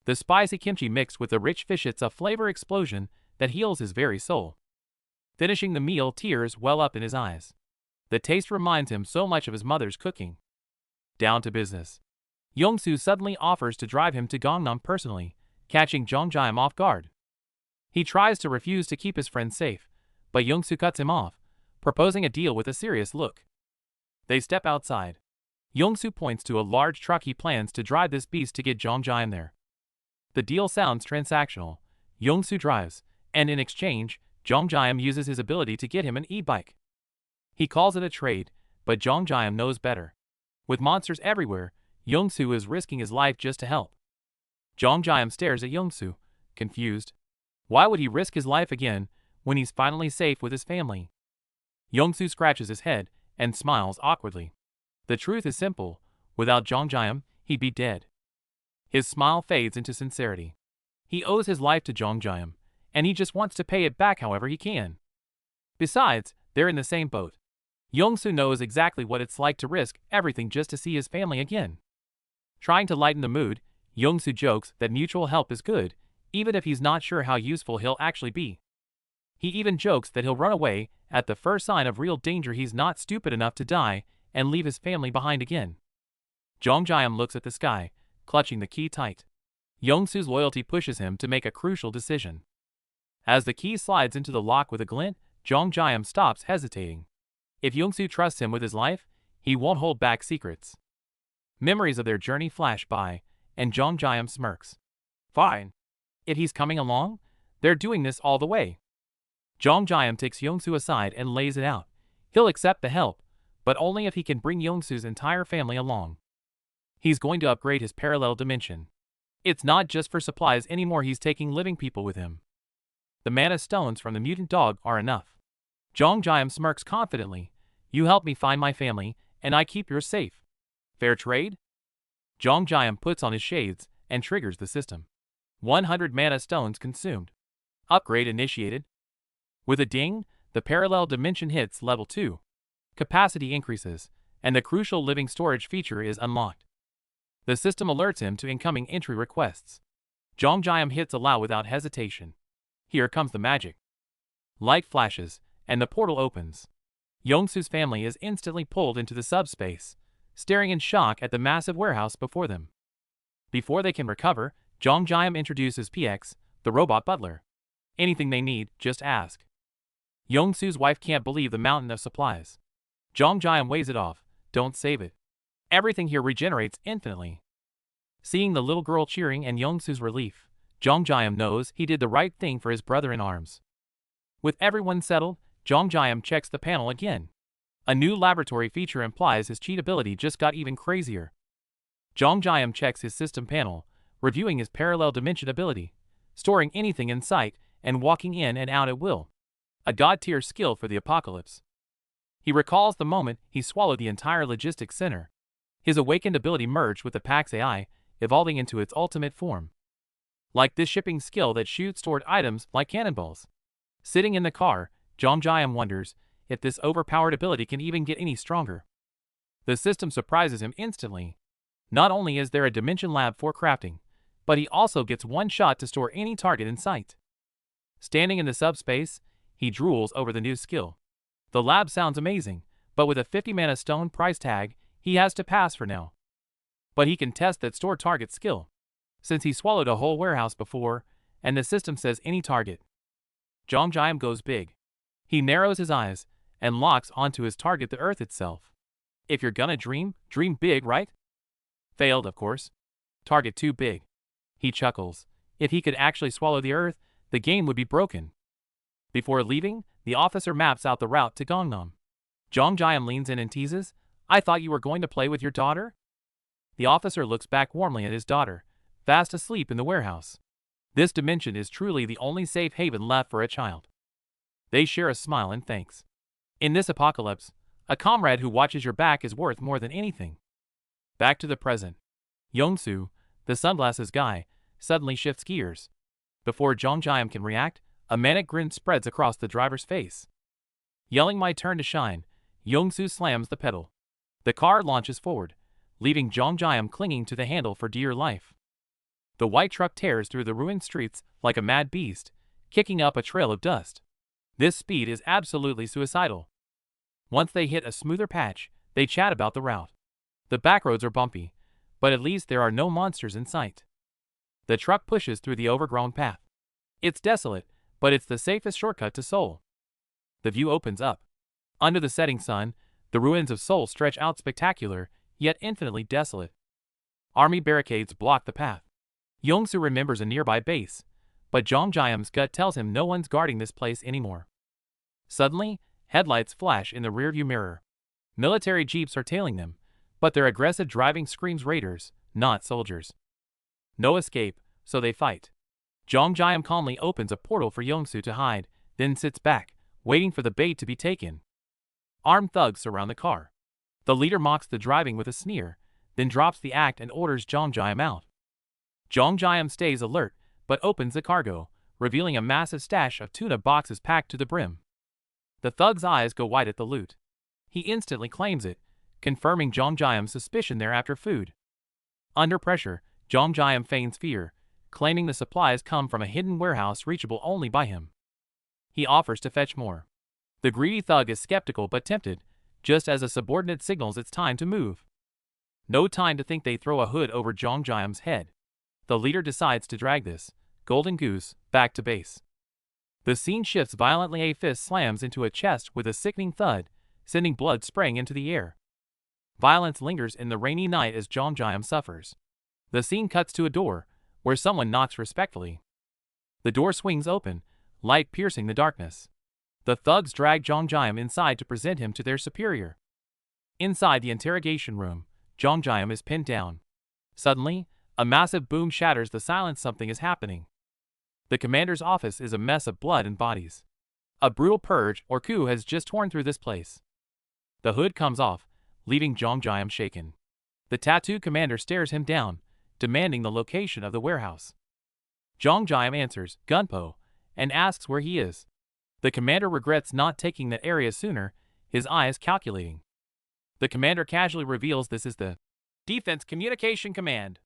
The spicy kimchi mixed with the rich fish, it's a flavor explosion that heals his very soul. Finishing the meal, tears well up in his eyes. The taste reminds him so much of his mother's cooking. Down to business. Yongsoo suddenly offers to drive him to Gangnam personally, catching Jong Jae-am off guard. He tries to refuse to keep his friend safe, but Yongsoo cuts him off, proposing a deal with a serious look. They step outside. Yongsoo points to a large truck. He plans to drive this beast to get Jong Jae-am there. The deal sounds transactional. Yongsoo drives, and in exchange, Jong Jae-am uses his ability to get him an e-bike. He calls it a trade, but Jong Jae-am knows better. With monsters everywhere, Yongsoo is risking his life just to help. Jong Jae-am stares at Yongsoo, confused. Why would he risk his life again when he's finally safe with his family? Yongsoo scratches his head and smiles awkwardly. The truth is simple, without Jong Jae-am, he'd be dead. His smile fades into sincerity. He owes his life to Jong Jae-am, and he just wants to pay it back however he can. Besides, they're in the same boat. Yongsoo knows exactly what it's like to risk everything just to see his family again. Trying to lighten the mood, Yongsoo jokes that mutual help is good, even if he's not sure how useful he'll actually be. He even jokes that he'll run away at the first sign of real danger. He's not stupid enough to die and leave his family behind again. Jong Jae-am looks at the sky, clutching the key tight. Yongsoo's loyalty pushes him to make a crucial decision. As the key slides into the lock with a glint, Jong Jae-am stops, hesitating. If Yongsoo trusts him with his life, he won't hold back secrets. Memories of their journey flash by, and Jong Jae-am smirks. Fine. If he's coming along, they're doing this all the way. Jong Jae-am takes Yongsoo aside and lays it out. He'll accept the help, but only if he can bring Yongsoo's entire family along. He's going to upgrade his parallel dimension. It's not just for supplies anymore, he's taking living people with him. The mana stones from the mutant dog are enough. Jong Jae-am smirks confidently. You help me find my family, and I keep yours safe. Fair trade? Jong Jae-am puts on his shades and triggers the system. 100 mana stones consumed. Upgrade initiated. With a ding, the parallel dimension hits level 2. Capacity increases, and the crucial living storage feature is unlocked. The system alerts him to incoming entry requests. Jong Jae-am hits allow without hesitation. Here comes the magic. Light flashes, and the portal opens. Yongsoo's family is instantly pulled into the subspace, staring in shock at the massive warehouse before them. Before they can recover, Jong Jae-am introduces PX, the robot butler. Anything they need, just ask. Yongsoo's wife can't believe the mountain of supplies. Jong Jae-am weighs it off. Don't save it. Everything here regenerates infinitely. Seeing the little girl cheering and Yongsoo's relief, Jong Jae-am knows he did the right thing for his brother in arms. With everyone settled, Jong Jae-am checks the panel again. A new laboratory feature implies his cheat ability just got even crazier. Jong Jae-am checks his system panel, reviewing his parallel dimension ability, storing anything in sight, and walking in and out at will. A god-tier skill for the apocalypse. He recalls the moment he swallowed the entire logistics center. His awakened ability merged with the PAX AI, evolving into its ultimate form. Like this shipping skill that shoots stored items like cannonballs. Sitting in the car, Jong Jae-am wonders if this overpowered ability can even get any stronger. The system surprises him instantly. Not only is there a dimension lab for crafting, but he also gets one shot to store any target in sight. Standing in the subspace, he drools over the new skill. The lab sounds amazing, but with a 50 mana stone price tag, he has to pass for now. But he can test that store target skill, since he swallowed a whole warehouse before, and the system says any target. Jongjam goes big. He narrows his eyes and locks onto his target, the earth itself. If you're gonna dream, dream big, right? Failed, of course. Target too big. He chuckles. If he could actually swallow the earth, the game would be broken. Before leaving, the officer maps out the route to Gangnam. Jongjam leans in and teases, "I thought you were going to play with your daughter?" The officer looks back warmly at his daughter, fast asleep in the warehouse. This dimension is truly the only safe haven left for a child. They share a smile and thanks. In this apocalypse, a comrade who watches your back is worth more than anything. Back to the present. Yongsoo, the sunglasses guy, suddenly shifts gears. Before Jongjam can react, a manic grin spreads across the driver's face. Yelling "My turn to shine," Yongsoo slams the pedal. The car launches forward, leaving Jongjam clinging to the handle for dear life. The white truck tears through the ruined streets like a mad beast, kicking up a trail of dust. This speed is absolutely suicidal. Once they hit a smoother patch, they chat about the route. The backroads are bumpy, but at least there are no monsters in sight. The truck pushes through the overgrown path. It's desolate, but it's the safest shortcut to Seoul. The view opens up. Under the setting sun, the ruins of Seoul stretch out spectacular, yet infinitely desolate. Army barricades block the path. Yongsoo remembers a nearby base, but Jongjam's gut tells him no one's guarding this place anymore. Suddenly, headlights flash in the rearview mirror. Military jeeps are tailing them, but their aggressive driving screams raiders, not soldiers. No escape, so they fight. Jongjam calmly opens a portal for Yongsoo to hide, then sits back, waiting for the bait to be taken. Armed thugs surround the car. The leader mocks the driving with a sneer, then drops the act and orders Jongjam out. Jongjam stays alert, but opens the cargo, revealing a massive stash of tuna boxes packed to the brim. The thug's eyes go wide at the loot. He instantly claims it, confirming Jongjam's suspicion they're after food. Under pressure, Jongjam feigns fear, claiming the supplies come from a hidden warehouse reachable only by him. He offers to fetch more. The greedy thug is skeptical but tempted, just as a subordinate signals it's time to move. No time to think, they throw a hood over Jongjam's head. The leader decides to drag this golden goose back to base. The scene shifts violently. A fist slams into a chest with a sickening thud, sending blood spraying into the air. Violence lingers in the rainy night as Jongjam suffers. The scene cuts to a door, where someone knocks respectfully. The door swings open, light piercing the darkness. The thugs drag Jongjam inside to present him to their superior. Inside the interrogation room, Jongjam is pinned down. Suddenly, a massive boom shatters the silence. Something is happening. The commander's office is a mess of blood and bodies. A brutal purge or coup has just torn through this place. The hood comes off, leaving Jongjam shaken. The tattooed commander stares him down, demanding the location of the warehouse. Jongjam answers, Gunpo, and asks where he is. The commander regrets not taking that area sooner, his eyes calculating. The commander casually reveals this is the Defense Communication Command.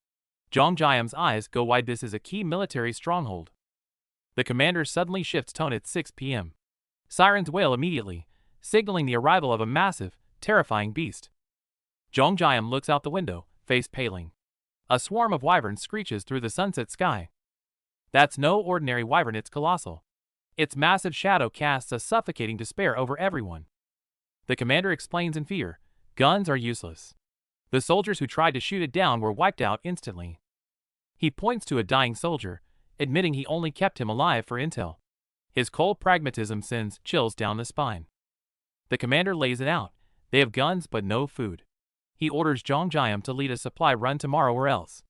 Jongjam's eyes go wide. This is a key military stronghold. The commander suddenly shifts tone at 6 p.m. Sirens wail immediately, signaling the arrival of a massive, terrifying beast. Jongjam looks out the window, face paling. A swarm of wyverns screeches through the sunset sky. That's no ordinary wyvern, it's colossal. Its massive shadow casts a suffocating despair over everyone. The commander explains in fear, guns are useless. The soldiers who tried to shoot it down were wiped out instantly. He points to a dying soldier, admitting he only kept him alive for intel. His cold pragmatism sends chills down the spine. The commander lays it out. They have guns but no food. He orders Jongjam to lead a supply run tomorrow or else.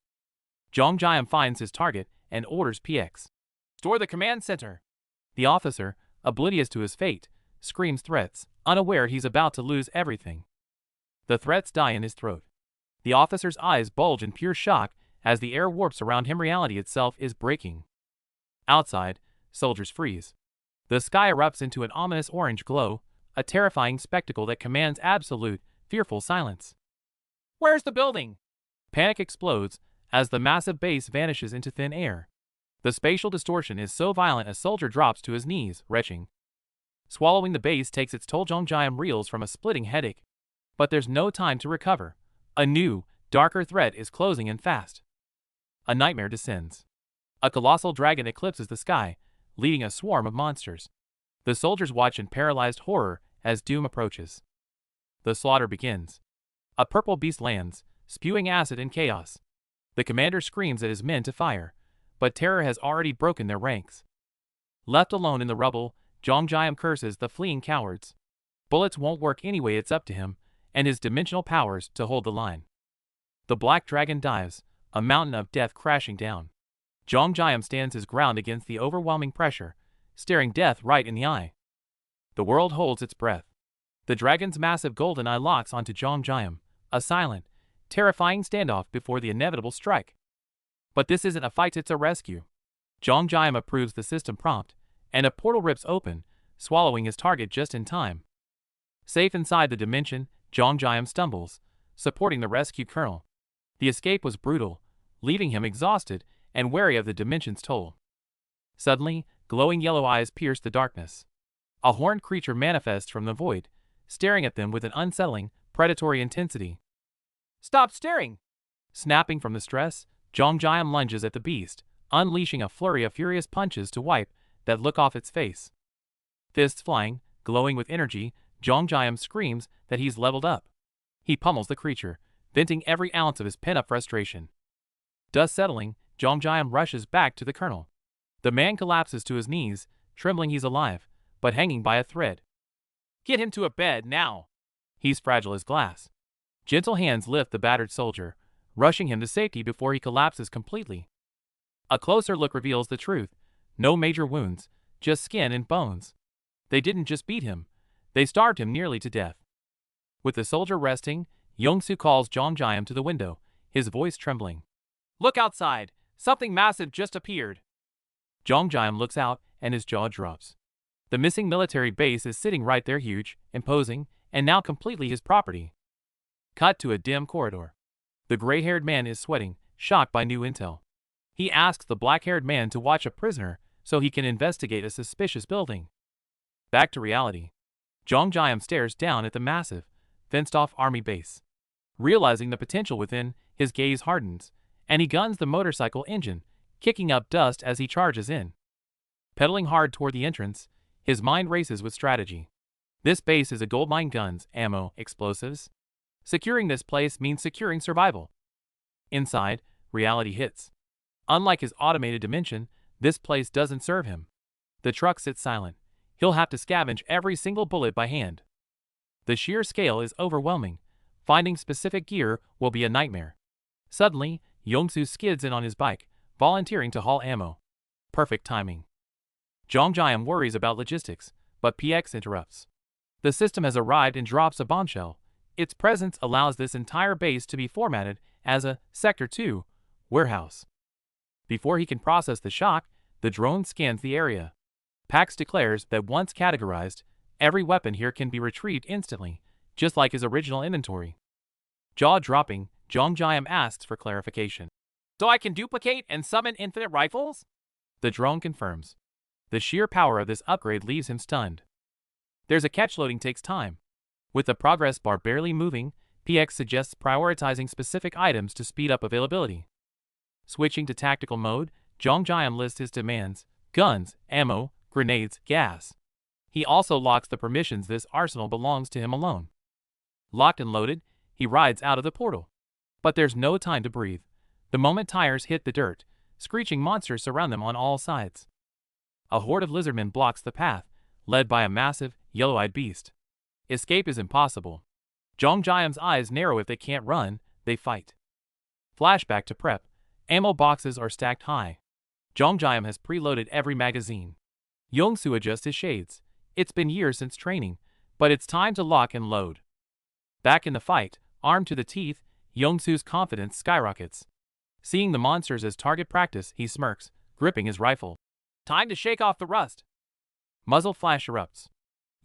Jongjam finds his target and orders PX. Store the command center. The officer, oblivious to his fate, screams threats, unaware he's about to lose everything. The threats die in his throat. The officer's eyes bulge in pure shock as the air warps around him. Reality itself is breaking. Outside, soldiers freeze. The sky erupts into an ominous orange glow, a terrifying spectacle that commands absolute, fearful silence. Where's the building? Panic explodes as the massive base vanishes into thin air. The spatial distortion is so violent a soldier drops to his knees, retching. Swallowing the base takes its toll. Jongjam reels from a splitting headache. But there's no time to recover. A new, darker threat is closing in fast. A nightmare descends. A colossal dragon eclipses the sky, leading a swarm of monsters. The soldiers watch in paralyzed horror as doom approaches. The slaughter begins. A purple beast lands, spewing acid and chaos. The commander screams at his men to fire, but terror has already broken their ranks. Left alone in the rubble, Jongjam curses the fleeing cowards. Bullets won't work anyway, it's up to him and his dimensional powers to hold the line. The black dragon dives, a mountain of death crashing down. Jongjam stands his ground against the overwhelming pressure, staring death right in the eye. The world holds its breath. The dragon's massive golden eye locks onto Jongjam, a silent, terrifying standoff before the inevitable strike. But this isn't a fight, it's a rescue. Jongjam approves the system prompt, and a portal rips open, swallowing his target just in time. Safe inside the dimension, Jongjam stumbles, supporting the rescued colonel. The escape was brutal, leaving him exhausted and wary of the dimension's toll. Suddenly, glowing yellow eyes pierce the darkness. A horned creature manifests from the void, staring at them with an unsettling, predatory intensity. Stop staring! Snapping from the stress, Jongjam lunges at the beast, unleashing a flurry of furious punches to wipe that look off its face. Fists flying, glowing with energy, Jongjam screams that he's leveled up. He pummels the creature, venting every ounce of his pent-up frustration. Dust settling, Jongjam rushes back to the colonel. The man collapses to his knees, trembling. He's alive, but hanging by a thread. Get him to a bed now! He's fragile as glass. Gentle hands lift the battered soldier, rushing him to safety before he collapses completely. A closer look reveals the truth. No major wounds, just skin and bones. They didn't just beat him, they starved him nearly to death. With the soldier resting, Yongsu calls Jongjam to the window, his voice trembling. Look outside, something massive just appeared. Jongjam looks out and his jaw drops. The missing military base is sitting right there, huge, imposing, and now completely his property. Cut to a dim corridor. The gray-haired man is sweating, shocked by new intel. He asks the black-haired man to watch a prisoner so he can investigate a suspicious building. Back to reality. Jongjam stares down at the massive, fenced-off army base. Realizing the potential within, his gaze hardens, and he guns the motorcycle engine, kicking up dust as he charges in. Pedaling hard toward the entrance, his mind races with strategy. This base is a goldmine: guns, ammo, explosives. Securing this place means securing survival. Inside, reality hits. Unlike his automated dimension, this place doesn't serve him. The truck sits silent. He'll have to scavenge every single bullet by hand. The sheer scale is overwhelming. Finding specific gear will be a nightmare. Suddenly, Yongsu skids in on his bike, volunteering to haul ammo. Perfect timing. Jongjam worries about logistics, but PX interrupts. The system has arrived and drops a bombshell. Its presence allows this entire base to be formatted as a Sector 2 warehouse. Before he can process the shock, the drone scans the area. Pax declares that once categorized, every weapon here can be retrieved instantly, just like his original inventory. Jaw-dropping, Jongjam asks for clarification. So I can duplicate and summon infinite rifles? The drone confirms. The sheer power of this upgrade leaves him stunned. There's a catch: loading takes time. With the progress bar barely moving, PX suggests prioritizing specific items to speed up availability. Switching to tactical mode, Jongjam lists his demands: guns, ammo, grenades, gas. He also locks the permissions. This arsenal belongs to him alone. Locked and loaded, he rides out of the portal. But there's no time to breathe. The moment tires hit the dirt, screeching monsters surround them on all sides. A horde of lizardmen blocks the path, led by a massive, yellow-eyed beast. Escape is impossible. Jongjam's eyes narrow. If they can't run, they fight. Flashback to prep. Ammo boxes are stacked high. Jongjam has preloaded every magazine. Yongsu adjusts his shades. It's been years since training, but it's time to lock and load. Back in the fight, armed to the teeth, Yongsu's confidence skyrockets. Seeing the monsters as target practice, he smirks, gripping his rifle. Time to shake off the rust. Muzzle flash erupts.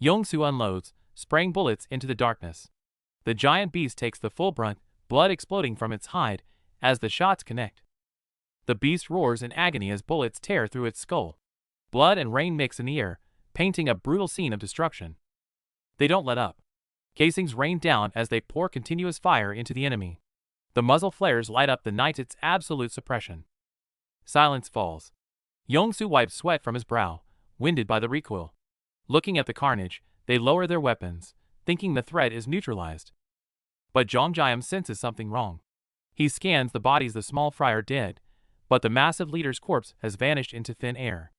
Yongsu unloads, spraying bullets into the darkness. The giant beast takes the full brunt, blood exploding from its hide as the shots connect. The beast roars in agony as bullets tear through its skull. Blood and rain mix in the air, painting a brutal scene of destruction. They don't let up. Casings rain down as they pour continuous fire into the enemy. The muzzle flares light up the night, its absolute suppression. Silence falls. Yongsu wipes sweat from his brow, winded by the recoil. Looking at the carnage, they lower their weapons, thinking the threat is neutralized. But Zhongjiam senses something wrong. He scans the bodies. The small fry are dead, but the massive leader's corpse has vanished into thin air.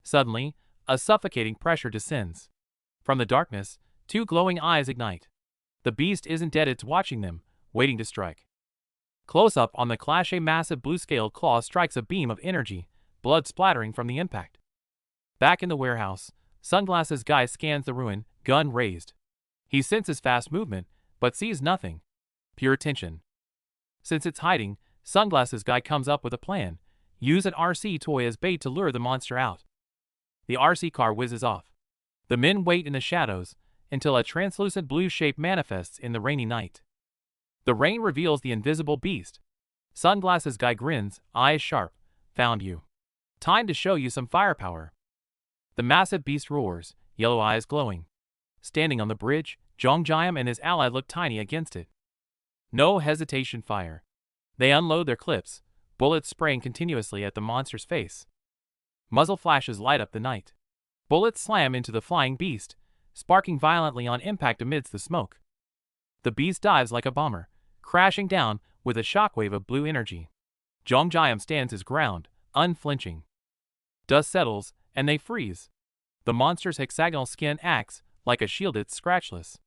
Suddenly, a suffocating pressure descends. From the darkness, two glowing eyes ignite. The beast isn't dead, it's watching them, waiting to strike. Close up on the clash, a massive blue-scaled claw strikes a beam of energy, blood splattering from the impact. Back in the warehouse, Sunglasses Guy scans the ruin, gun raised. He senses fast movement, but sees nothing. Pure tension. Since it's hiding, Sunglasses Guy comes up with a plan. Use an RC toy as bait to lure the monster out. The RC car whizzes off. The men wait in the shadows until a translucent blue shape manifests in the rainy night. The rain reveals the invisible beast. Sunglasses Guy grins, eyes sharp. Found you. Time to show you some firepower. The massive beast roars, yellow eyes glowing. Standing on the bridge, Zhongjiam and his ally look tiny against it. No hesitation, fire. They unload their clips, bullets spraying continuously at the monster's face. Muzzle flashes light up the night. Bullets slam into the flying beast, sparking violently on impact amidst the smoke. The beast dives like a bomber, crashing down with a shockwave of blue energy. Zhongjiam stands his ground, unflinching. Dust settles, and they freeze. The monster's hexagonal skin acts like a shield, it's scratchless.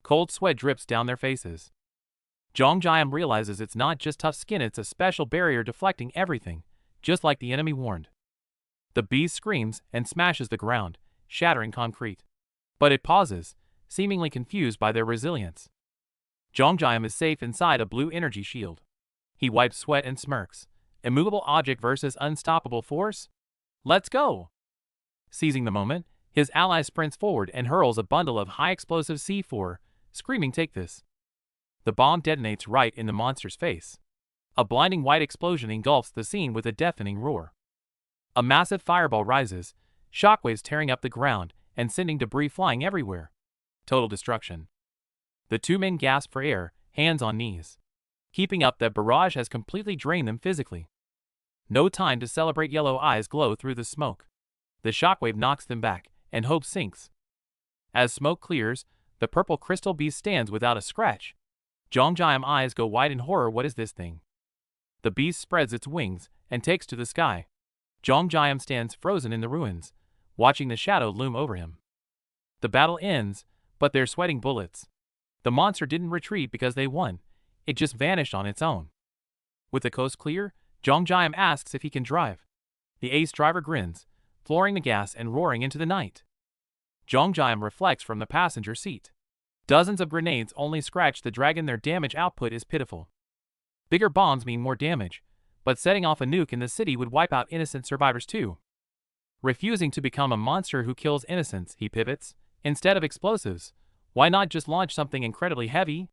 Cold sweat drips down their faces. Zhongjiam realizes it's not just tough skin, it's a special barrier deflecting everything, just like the enemy warned. The beast screams and smashes the ground, shattering concrete. But it pauses, seemingly confused by their resilience. Zhongjiam is safe inside a blue energy shield. He wipes sweat and smirks. Immovable object versus unstoppable force? Let's go! Seizing the moment, his ally sprints forward and hurls a bundle of high-explosive C4, screaming, "Take this!" The bomb detonates right in the monster's face. A blinding white explosion engulfs the scene with a deafening roar. A massive fireball rises, shockwaves tearing up the ground and sending debris flying everywhere. Total destruction. The two men gasp for air, hands on knees. Keeping up that barrage has completely drained them physically. No time to celebrate, yellow eyes glow through the smoke. The shockwave knocks them back, and hope sinks. As smoke clears, the purple crystal beast stands without a scratch. Zhongjiam eyes go wide in horror. What is this thing? The beast spreads its wings and takes to the sky. Zhongjiam stands frozen in the ruins, watching the shadow loom over him. The battle ends, but they're sweating bullets. The monster didn't retreat because they won, it just vanished on its own. With the coast clear, Zhongjiam asks if he can drive. The ace driver grins, flooring the gas and roaring into the night. Zhongjiam reflects from the passenger seat. Dozens of grenades only scratch the dragon, their damage output is pitiful. Bigger bombs mean more damage, but setting off a nuke in the city would wipe out innocent survivors too. Refusing to become a monster who kills innocents, he pivots. Instead of explosives, why not just launch something incredibly heavy?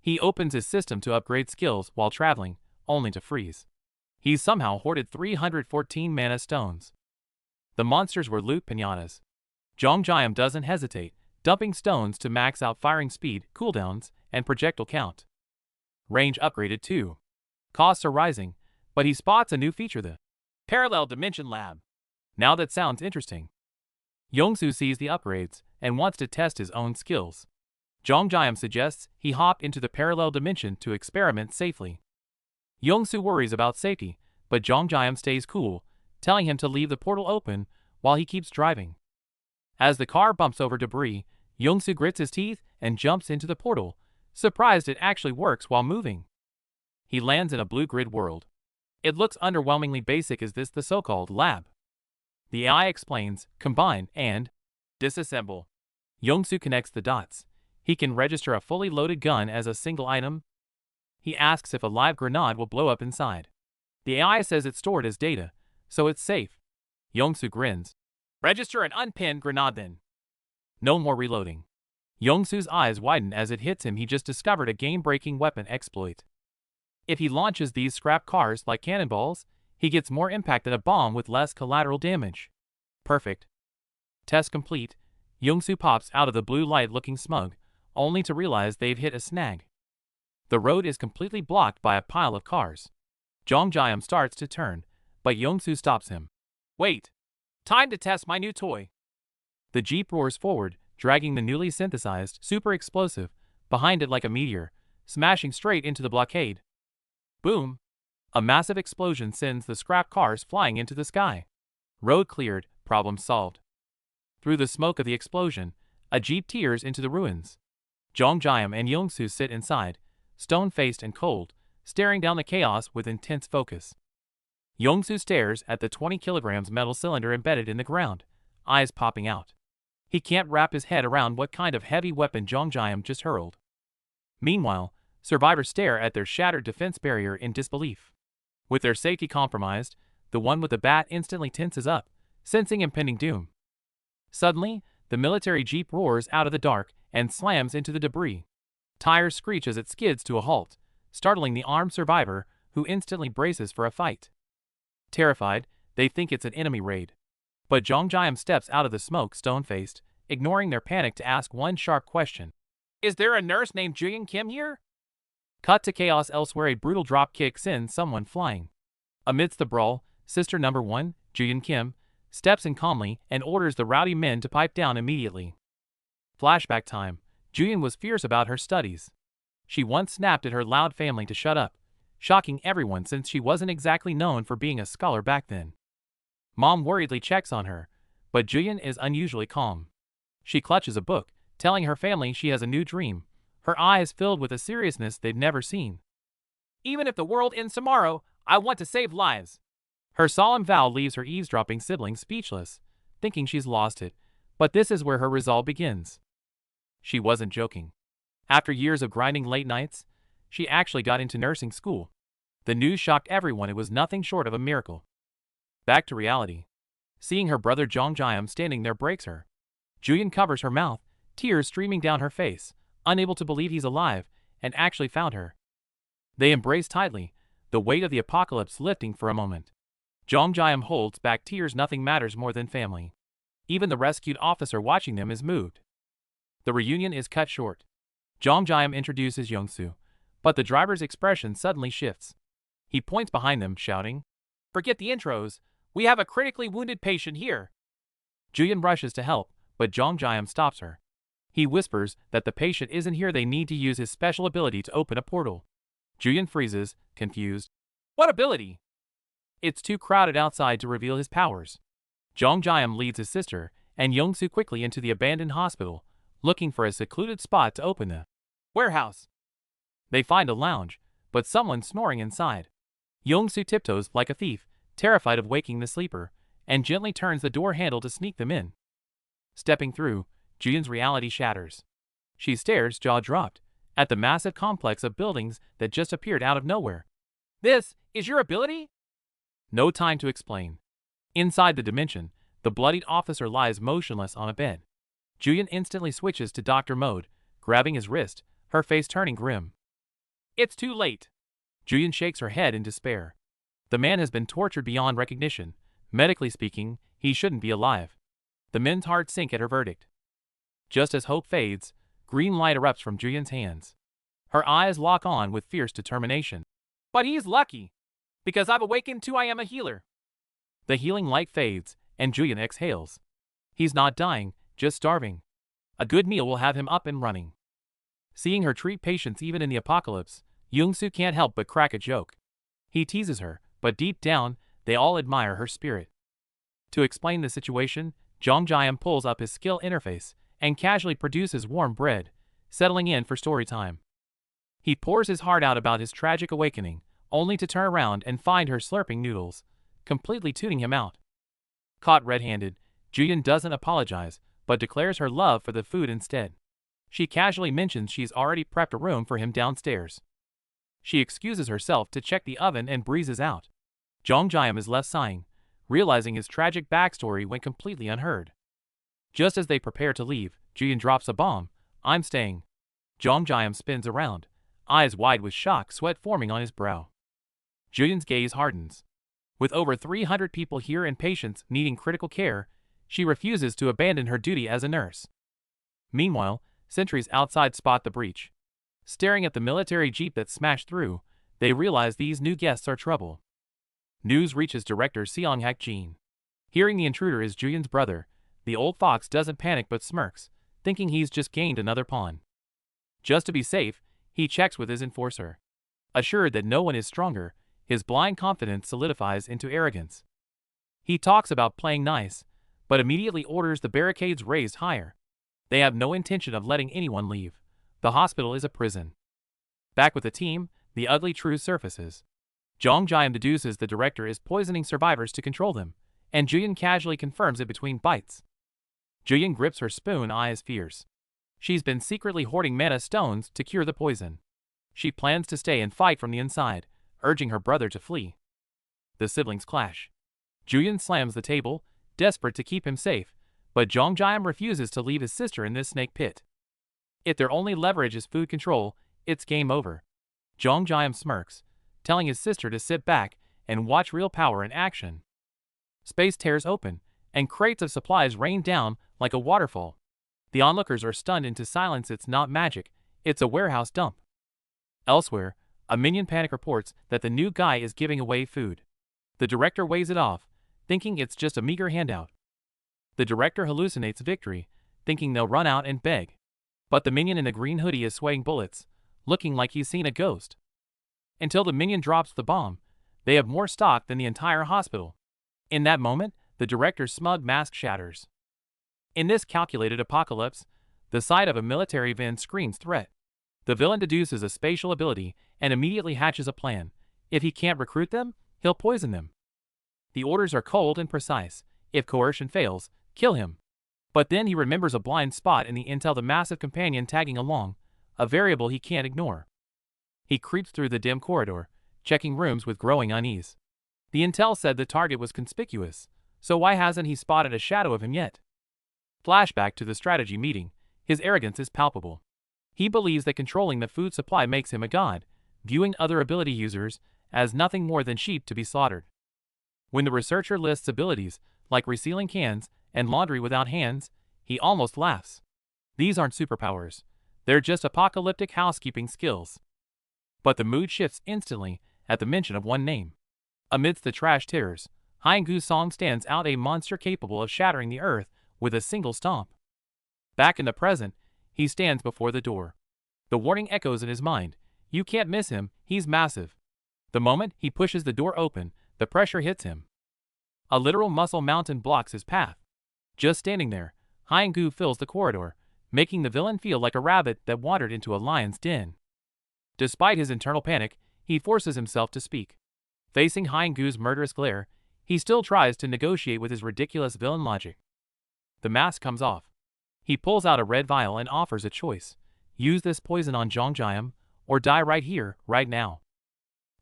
He opens his system to upgrade skills while traveling, only to freeze. He's somehow hoarded 314 mana stones. The monsters were loot pinatas. Zhongjiam doesn't hesitate, dumping stones to max out firing speed, cooldowns, and projectile count. Range upgraded too. Costs are rising, but he spots a new feature, the Parallel Dimension Lab. Now that sounds interesting. Yongsu sees the upgrades and wants to test his own skills. Zhongjiam suggests he hop into the parallel dimension to experiment safely. Yongsu worries about safety, but Zhongjiam stays cool, telling him to leave the portal open while he keeps driving. As the car bumps over debris, Yongsu grits his teeth and jumps into the portal, surprised it actually works while moving. He lands in a blue grid world. It looks underwhelmingly basic. Is this the so-called lab? The AI explains, combine, and disassemble. Yongsu connects the dots. He can register a fully loaded gun as a single item. He asks if a live grenade will blow up inside. The AI says it's stored as data, so it's safe. Yongsu grins. Register an unpinned grenade then. No more reloading. Yongsu's eyes widen as it hits him he just discovered a game-breaking weapon exploit. If he launches these scrap cars like cannonballs, he gets more impact than a bomb with less collateral damage. Perfect. Test complete. Yongsu pops out of the blue light looking smug, only to realize they've hit a snag. The road is completely blocked by a pile of cars. Jongjiam starts to turn, but Yongsu stops him. Wait! Time to test my new toy. The jeep roars forward, dragging the newly synthesized super explosive behind it like a meteor, smashing straight into the blockade. Boom! A massive explosion sends the scrap cars flying into the sky. Road cleared, problem solved. Through the smoke of the explosion, a jeep tears into the ruins. Jongjiam and Yongsu sit inside, stone-faced and cold, staring down the chaos with intense focus. Yongsu stares at the 20 kilograms metal cylinder embedded in the ground, eyes popping out. He can't wrap his head around what kind of heavy weapon Jongjiam just hurled. Meanwhile, survivors stare at their shattered defense barrier in disbelief. With their safety compromised, the one with the bat instantly tenses up, sensing impending doom. Suddenly, the military jeep roars out of the dark and slams into the debris. Tires screech as it skids to a halt, startling the armed survivor, who instantly braces for a fight. Terrified, they think it's an enemy raid. But Jongjiam steps out of the smoke stone-faced, ignoring their panic to ask one sharp question. Is there a nurse named Juyin Kim here? Cut to chaos elsewhere. A brutal drop kick sends someone flying. Amidst the brawl, sister number 1, Juyin Kim, steps in calmly and orders the rowdy men to pipe down immediately. Flashback time. Juyin was fierce about her studies. She once snapped at her loud family to shut up, shocking everyone since she wasn't exactly known for being a scholar back then. Mom worriedly checks on her, but Juyin is unusually calm. She clutches a book, telling her family she has a new dream, her eyes filled with a seriousness they'd never seen. Even if the world ends tomorrow, I want to save lives. Her solemn vow leaves her eavesdropping siblings speechless, thinking she's lost it, but this is where her resolve begins. She wasn't joking. After years of grinding late nights, she actually got into nursing school. The news shocked everyone. It was nothing short of a miracle. Back to reality. Seeing her brother Jongjiam standing there breaks her. Juyin covers her mouth, tears streaming down her face, unable to believe he's alive and actually found her. They embrace tightly, the weight of the apocalypse lifting for a moment. Jongjiam holds back tears. Nothing matters more than family. Even the rescued officer watching them is moved. The reunion is cut short. Jongjiam introduces Yongsu, but the driver's expression suddenly shifts. He points behind them, shouting, "Forget the intros. We have a critically wounded patient here." Juyin rushes to help, but Jongjiam stops her. He whispers that the patient isn't here. They need to use his special ability to open a portal. Juyin freezes, confused. What ability? It's too crowded outside to reveal his powers. Jongjiam leads his sister and Yongsu quickly into the abandoned hospital, looking for a secluded spot to open the warehouse. They find a lounge, but someone snoring inside. Yongsu tiptoes like a thief, terrified of waking the sleeper, and gently turns the door handle to sneak them in. Stepping through, Juyin's reality shatters. She stares, jaw dropped, at the massive complex of buildings that just appeared out of nowhere. This is your ability? No time to explain. Inside the dimension, the bloodied officer lies motionless on a bed. Juyin instantly switches to doctor mode, grabbing his wrist, her face turning grim. It's too late. Juyin shakes her head in despair. The man has been tortured beyond recognition. Medically speaking, he shouldn't be alive. The men's hearts sink at her verdict. Just as hope fades, green light erupts from Juyin's hands. Her eyes lock on with fierce determination. But he's lucky. Because I've awakened too. I am a healer. The healing light fades, and Juyin exhales. He's not dying, just starving. A good meal will have him up and running. Seeing her treat patients even in the apocalypse, Yongsu can't help but crack a joke. He teases her, but deep down, they all admire her spirit. To explain the situation, Jongjiam pulls up his skill interface and casually produces warm bread, settling in for story time. He pours his heart out about his tragic awakening, only to turn around and find her slurping noodles, completely tuning him out. Caught red-handed, Juyin doesn't apologize, but declares her love for the food instead. She casually mentions she's already prepped a room for him downstairs. She excuses herself to check the oven and breezes out. Jongjiam is left sighing, realizing his tragic backstory went completely unheard. Just as they prepare to leave, Juyin drops a bomb, I'm staying. Jong spins around, eyes wide with shock, sweat forming on his brow. Julian's gaze hardens. With over 300 people here and patients needing critical care, she refuses to abandon her duty as a nurse. Meanwhile, sentries outside spot the breach. Staring at the military jeep that smashed through, they realize these new guests are trouble. News reaches director Seong-hak Jin. Hearing the intruder is Julian's brother, the old fox doesn't panic but smirks, thinking he's just gained another pawn. Just to be safe, he checks with his enforcer. Assured that no one is stronger, his blind confidence solidifies into arrogance. He talks about playing nice, but immediately orders the barricades raised higher. They have no intention of letting anyone leave. The hospital is a prison. Back with the team, the ugly truth surfaces. Jong deduces the director is poisoning survivors to control them, and Julian casually confirms it between bites. Julian grips her spoon, eyes fierce. She's been secretly hoarding mana stones to cure the poison. She plans to stay and fight from the inside, urging her brother to flee. The siblings clash. Julian slams the table, desperate to keep him safe, but Jong refuses to leave his sister in this snake pit. If their only leverage is food control, it's game over. Jong smirks, telling his sister to sit back and watch real power in action. Space tears open, and crates of supplies rain down like a waterfall. The onlookers are stunned into silence. It's not magic, it's a warehouse dump. Elsewhere, a minion panic reports that the new guy is giving away food. The director weighs it off, thinking it's just a meager handout. The director hallucinates victory, thinking they'll run out and beg. But the minion in the green hoodie is swaying bullets, looking like he's seen a ghost. Until the minion drops the bomb, they have more stock than the entire hospital. In that moment, the director's smug mask shatters. In this calculated apocalypse, the sight of a military van screams threat. The villain deduces a spatial ability and immediately hatches a plan. If he can't recruit them, he'll poison them. The orders are cold and precise. If coercion fails, kill him. But then he remembers a blind spot in the intel, the massive companion tagging along, a variable he can't ignore. He creeps through the dim corridor, checking rooms with growing unease. The intel said the target was conspicuous, so why hasn't he spotted a shadow of him yet? Flashback to the strategy meeting. His arrogance is palpable. He believes that controlling the food supply makes him a god, viewing other ability users as nothing more than sheep to be slaughtered. When the researcher lists abilities, like resealing cans and laundry without hands, he almost laughs. These aren't superpowers. They're just apocalyptic housekeeping skills. But the mood shifts instantly at the mention of one name. Amidst the trash tiers, Hyungu Song stands out, a monster capable of shattering the earth with a single stomp. Back in the present, he stands before the door. The warning echoes in his mind. You can't miss him, he's massive. The moment he pushes the door open, the pressure hits him. A literal muscle mountain blocks his path. Just standing there, Hyungu fills the corridor, making the villain feel like a rabbit that wandered into a lion's den. Despite his internal panic, he forces himself to speak. Facing Hyungu's murderous glare, he still tries to negotiate with his ridiculous villain logic. The mask comes off. He pulls out a red vial and offers a choice. Use this poison on Jong or die right here, right now.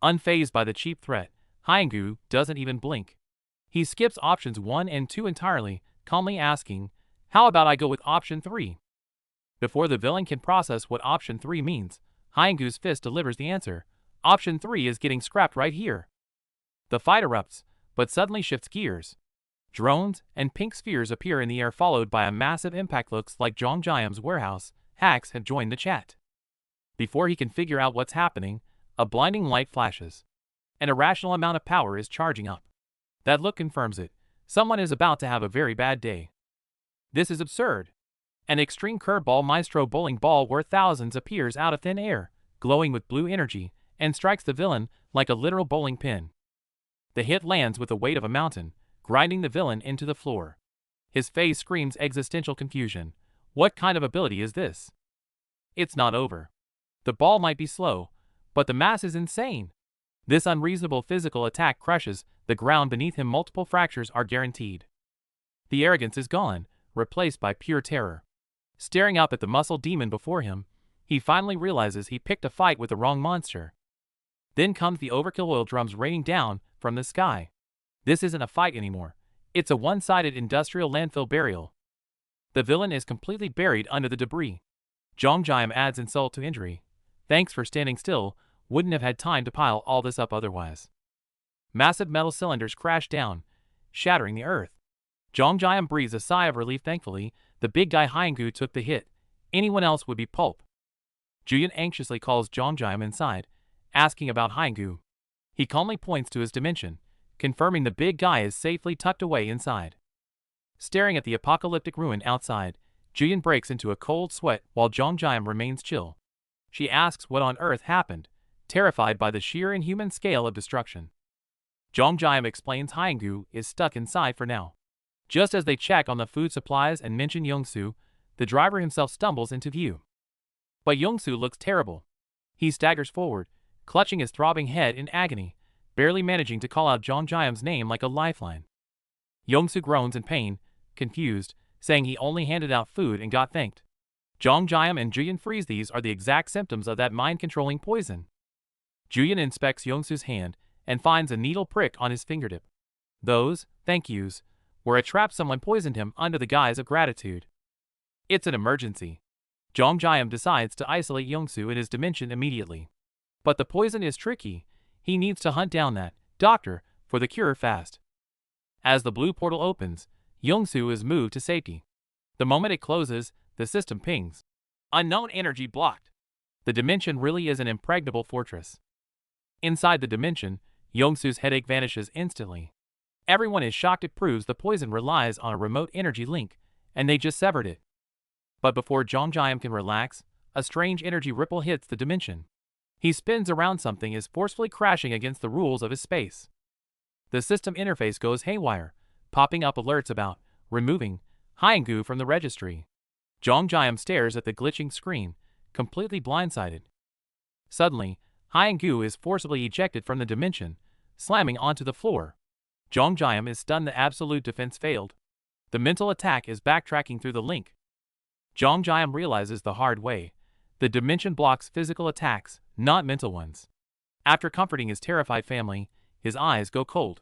Unfazed by the cheap threat, Hyungu doesn't even blink. He skips options 1 and 2 entirely, calmly asking, "How about I go with option 3? Before the villain can process what option 3 means, Hyungu's fist delivers the answer. Option 3 is getting scrapped right here. The fight erupts, but suddenly shifts gears. Drones and pink spheres appear in the air, followed by a massive impact. Looks like Jongjiam's warehouse hacks have joined the chat. Before he can figure out what's happening, a blinding light flashes. An irrational amount of power is charging up. That look confirms it. Someone is about to have a very bad day. This is absurd. An extreme curveball maestro bowling ball worth thousands appears out of thin air, glowing with blue energy, and strikes the villain like a literal bowling pin. The hit lands with the weight of a mountain, grinding the villain into the floor. His face screams existential confusion. What kind of ability is this? It's not over. The ball might be slow, but the mass is insane. This unreasonable physical attack crushes the ground beneath him. Multiple fractures are guaranteed. The arrogance is gone, replaced by pure terror. Staring up at the muscle demon before him, he finally realizes he picked a fight with the wrong monster. Then comes the overkill oil drums raining down from the sky. This isn't a fight anymore. It's a one-sided industrial landfill burial. The villain is completely buried under the debris. Zhang adds insult to injury. Thanks for standing still, wouldn't have had time to pile all this up otherwise. Massive metal cylinders crash down, shattering the earth. Zhang breathes a sigh of relief. Thankfully, the big guy Hyengu took the hit. Anyone else would be pulp. Julian anxiously calls Zhang inside, asking about Hyengu. He calmly points to his dimension, confirming the big guy is safely tucked away inside. Staring at the apocalyptic ruin outside, Julian breaks into a cold sweat while Zhang remains chill. She asks what on earth happened, terrified by the sheer inhuman scale of destruction. Zhang explains Hyengu is stuck inside for now. Just as they check on the food supplies and mention Yongsu, the driver himself stumbles into view. But Yongsu looks terrible. He staggers forward, clutching his throbbing head in agony, barely managing to call out Zhang name like a lifeline. Yongsu groans in pain, confused, saying he only handed out food and got thanked. Zhang and Julian freeze. These are the exact symptoms of that mind-controlling poison. Julian inspects Yongsu's hand and finds a needle prick on his fingertip. Those, thank yous, were a trap. Someone poisoned him under the guise of gratitude. It's an emergency. Zhang decides to isolate Yongsu in his dimension immediately. But the poison is tricky. He needs to hunt down that doctor for the cure fast. As the blue portal opens, Yongsu is moved to safety. The moment it closes, the system pings. Unknown energy blocked. The dimension really is an impregnable fortress. Inside the dimension, Yongsu's headache vanishes instantly. Everyone is shocked. It proves the poison relies on a remote energy link, and they just severed it. But before Zhang can relax, a strange energy ripple hits the dimension. He spins around. Something is forcefully crashing against the rules of his space. The system interface goes haywire, popping up alerts about removing Hyengu from the registry. Zhang stares at the glitching screen, completely blindsided. Suddenly, Hyengu is forcibly ejected from the dimension, slamming onto the floor. Zhang is stunned. The absolute defense failed. The mental attack is backtracking through the link. Zhang realizes the hard way. The dimension blocks physical attacks, not mental ones. After comforting his terrified family, his eyes go cold.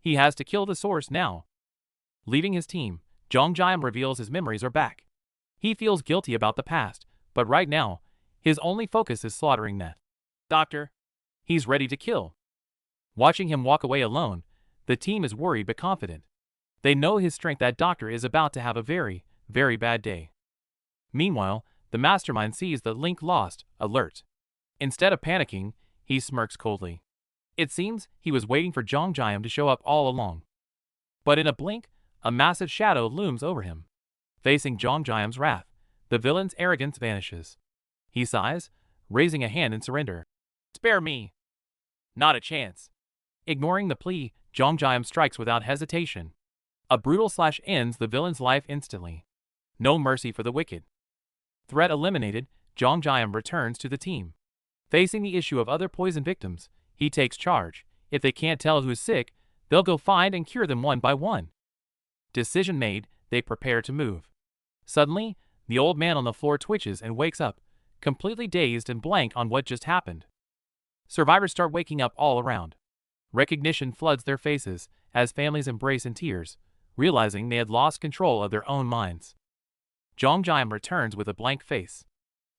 He has to kill the source now. Leaving his team, Zhang reveals his memories are back. He feels guilty about the past, but right now, his only focus is slaughtering that doctor. He's ready to kill. Watching him walk away alone, the team is worried but confident. They know his strength. That doctor is about to have a very, very bad day. Meanwhile, the mastermind sees the link lost alert. Instead of panicking, he smirks coldly. It seems he was waiting for Zhang to show up all along. But in a blink, a massive shadow looms over him. Facing Zhang's wrath, the villain's arrogance vanishes. He sighs, raising a hand in surrender. Spare me. Not a chance. Ignoring the plea, Zhang strikes without hesitation. A brutal slash ends the villain's life instantly. No mercy for the wicked. Threat eliminated, Zhang returns to the team. Facing the issue of other poison victims, he takes charge. If they can't tell who's sick, they'll go find and cure them one by one. Decision made, they prepare to move. Suddenly, the old man on the floor twitches and wakes up, completely dazed and blank on what just happened. Survivors start waking up all around. Recognition floods their faces as families embrace in tears, realizing they had lost control of their own minds. Zhang returns with a blank face.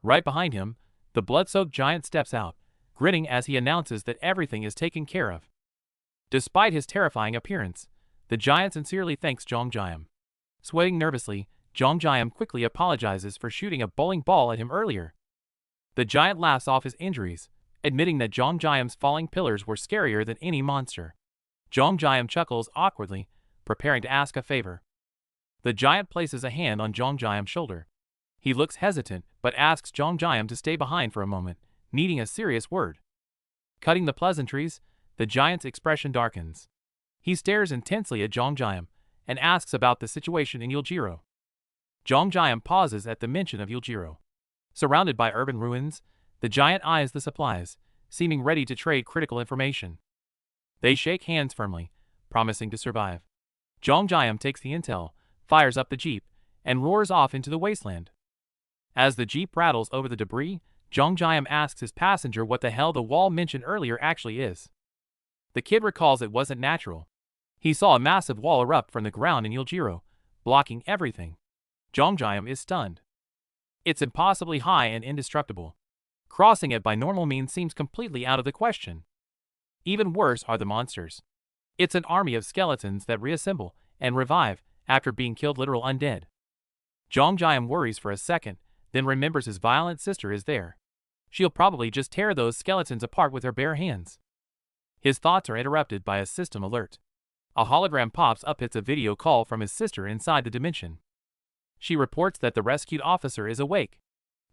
Right behind him, the blood-soaked giant steps out, grinning as he announces that everything is taken care of. Despite his terrifying appearance, the giant sincerely thanks Zhang. Sweating nervously, Zhang quickly apologizes for shooting a bowling ball at him earlier. The giant laughs off his injuries, admitting that Zhang's falling pillars were scarier than any monster. Zhang chuckles awkwardly, preparing to ask a favor. The giant places a hand on Zhang's shoulder. He looks hesitant but asks Zhang to stay behind for a moment, needing a serious word. Cutting the pleasantries, the giant's expression darkens. He stares intensely at Zhang and asks about the situation in Yuljiro. Zhang pauses at the mention of Yuljiro. Surrounded by urban ruins, the giant eyes the supplies, seeming ready to trade critical information. They shake hands firmly, promising to survive. Zhang takes the intel, fires up the jeep, and roars off into the wasteland. As the jeep rattles over the debris, Zhang asks his passenger what the hell the wall mentioned earlier actually is. The kid recalls it wasn't natural. He saw a massive wall erupt from the ground in Yuljiro, blocking everything. Zhang is stunned. It's impossibly high and indestructible. Crossing it by normal means seems completely out of the question. Even worse are the monsters. It's an army of skeletons that reassemble and revive after being killed literal undead. Jongjiam worries for a second, then remembers his violent sister is there. She'll probably just tear those skeletons apart with her bare hands. His thoughts are interrupted by a system alert. A hologram pops up. It's a video call from his sister inside the dimension. She reports that the rescued officer is awake.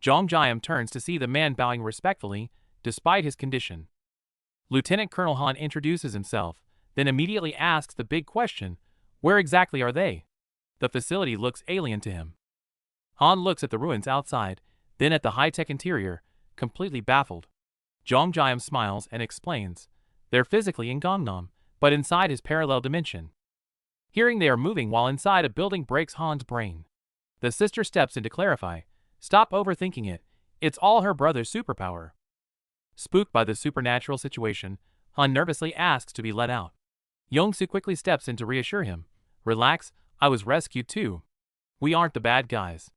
Jongjiam turns to see the man bowing respectfully, despite his condition. Lieutenant Colonel Han introduces himself, then immediately asks the big question, where exactly are they? The facility looks alien to him. Han looks at the ruins outside, then at the high-tech interior, completely baffled. Jongjiam smiles and explains, they're physically in Gangnam, but inside his parallel dimension. Hearing they are moving while inside a building breaks Han's brain. The sister steps in to clarify, stop overthinking it, it's all her brother's superpower. Spooked by the supernatural situation, Han nervously asks to be let out. Yongsu quickly steps in to reassure him, relax, I was rescued too. We aren't the bad guys.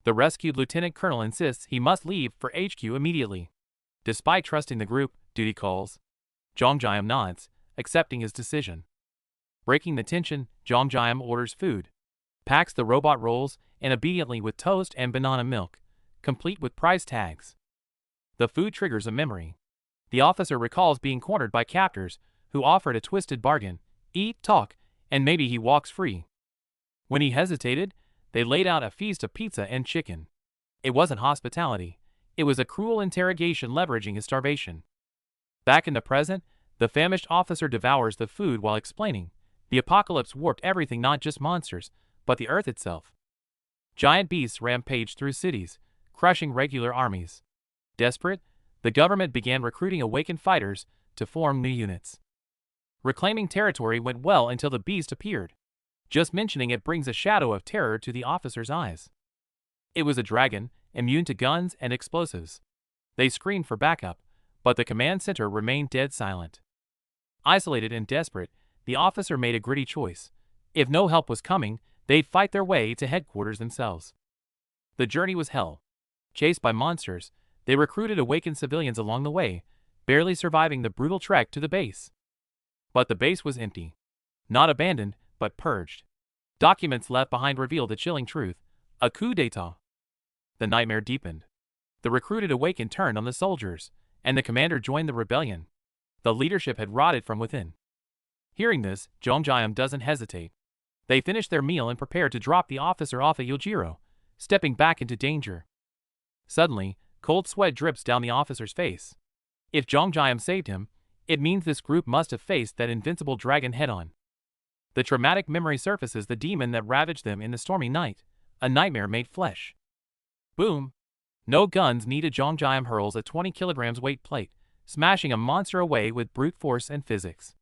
The rescued lieutenant colonel insists he must leave for HQ immediately. Despite trusting the group, duty calls. Jongjiam nods, accepting his decision. Breaking the tension, Jongjiam orders food. Packs the robot rolls and obediently with toast and banana milk, complete with price tags. The food triggers a memory. The officer recalls being cornered by captors who offered a twisted bargain, eat, talk, and maybe he walks free. When he hesitated, they laid out a feast of pizza and chicken. It wasn't hospitality. It was a cruel interrogation leveraging his starvation. Back in the present, the famished officer devours the food while explaining, the apocalypse warped everything, not just monsters, but the earth itself. Giant beasts rampaged through cities, crushing regular armies. Desperate, the government began recruiting awakened fighters to form new units. Reclaiming territory went well until the beast appeared. Just mentioning it brings a shadow of terror to the officer's eyes. It was a dragon, immune to guns and explosives. They screamed for backup, but the command center remained dead silent. Isolated and desperate, the officer made a gritty choice. If no help was coming, they'd fight their way to headquarters themselves. The journey was hell. Chased by monsters, they recruited awakened civilians along the way, barely surviving the brutal trek to the base. But the base was empty. Not abandoned, but purged. Documents left behind revealed the chilling truth, a coup d'etat. The nightmare deepened. The recruited awakened turned on the soldiers, and the commander joined the rebellion. The leadership had rotted from within. Hearing this, Jongjiam doesn't hesitate. They finish their meal and prepare to drop the officer off at Yojiro, stepping back into danger. Suddenly, cold sweat drips down the officer's face. If Jongjiam saved him, it means this group must have faced that invincible dragon head-on. The traumatic memory surfaces the demon that ravaged them in the stormy night, a nightmare made flesh. Boom! No guns needed. Jongjiam hurls a 20 kilograms weight plate, smashing a monster away with brute force and physics.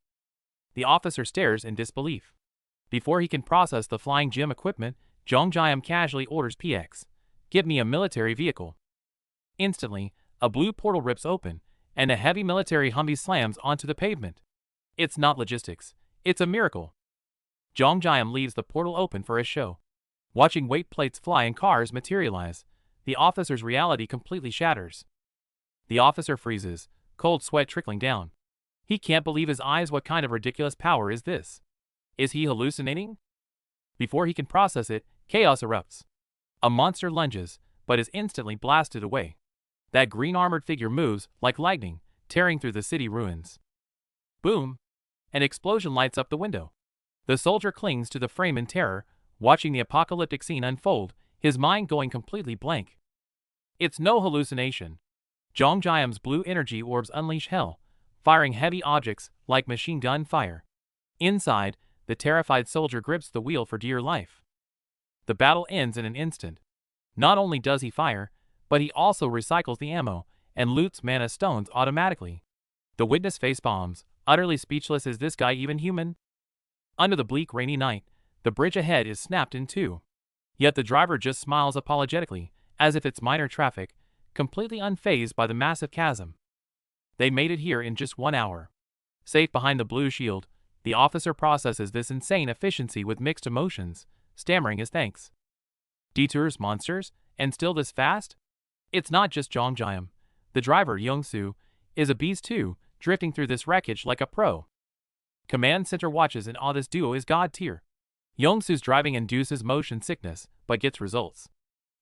The officer stares in disbelief. Before he can process the flying gym equipment, Jongjiam casually orders PX, "Give me a military vehicle." Instantly, a blue portal rips open, and a heavy military Humvee slams onto the pavement. It's not logistics, it's a miracle. Jongjiam leaves the portal open for a show. Watching weight plates fly and cars materialize, the officer's reality completely shatters. The officer freezes, cold sweat trickling down. He can't believe his eyes. What kind of ridiculous power is this? Is he hallucinating? Before he can process it, chaos erupts. A monster lunges, but is instantly blasted away. That green armored figure moves like lightning, tearing through the city ruins. Boom! An explosion lights up the window. The soldier clings to the frame in terror, watching the apocalyptic scene unfold, his mind going completely blank. It's no hallucination. Jongjiam's blue energy orbs unleash hell, firing heavy objects like machine gun fire. Inside, the terrified soldier grips the wheel for dear life. The battle ends in an instant. Not only does he fire, but he also recycles the ammo and loots mana stones automatically. The witness face bombs, utterly speechless. Is this guy even human? Under the bleak rainy night, the bridge ahead is snapped in two. Yet the driver just smiles apologetically, as if it's minor traffic, completely unfazed by the massive chasm. They made it here in just 1 hour. Safe behind the blue shield, the officer processes this insane efficiency with mixed emotions, stammering his thanks. Detours, monsters, And still this fast? It's not just Jongjam. The driver, Yongsoo, is a beast too, drifting through this wreckage like a pro. Command Center watches in awe. This duo is god tier. Yongsoo's driving induces motion sickness, but gets results.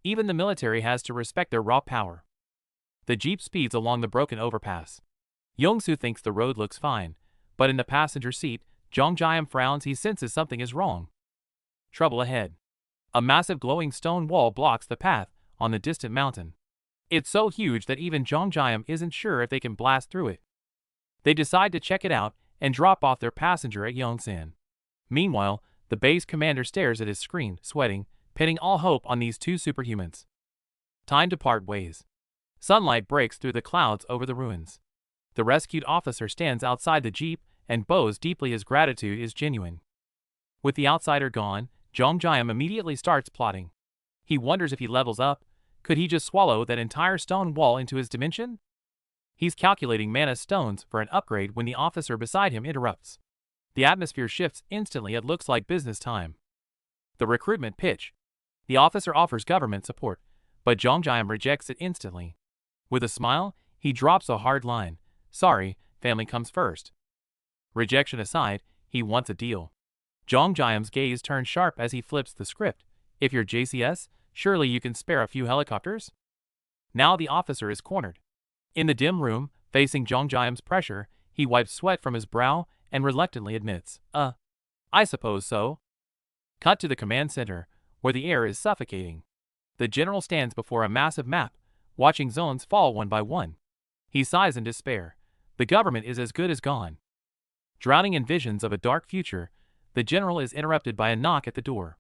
Even the military has to respect their raw power. The jeep speeds along the broken overpass. Yongsoo thinks the road looks fine, but in the passenger seat, Jongjam frowns. He senses something is wrong. Trouble ahead. A massive glowing stone wall blocks the path on the distant mountain. It's so huge that even Jongjam isn't sure if they can blast through it. They decide to check it out and drop off their passenger at Yongsan. Meanwhile, the base commander stares at his screen, sweating, pinning all hope on these two superhumans. Time to part ways. Sunlight breaks through the clouds over the ruins. The rescued officer stands outside the jeep and bows deeply. His gratitude is genuine. With the outsider gone, Jongjam immediately starts plotting. He wonders if he levels up. Could he just swallow that entire stone wall into his dimension? He's calculating mana stones for an upgrade when the officer beside him interrupts. The atmosphere shifts instantly. It looks like business time. The recruitment pitch. The officer offers government support, but Jongjam rejects it instantly. With a smile, he drops a hard line. Sorry, family comes first. Rejection aside, he wants a deal. Jongjam's gaze turns sharp as he flips the script. If you're JCS, surely you can spare a few helicopters? Now the officer is cornered. In the dim room, facing Jongjam's pressure, he wipes sweat from his brow and reluctantly admits, I suppose so. Cut to the command center, where the air is suffocating. The general stands before a massive map, watching zones fall one by one. He sighs in despair. The government is as good as gone. Drowning in visions of a dark future, the general is interrupted by a knock at the door.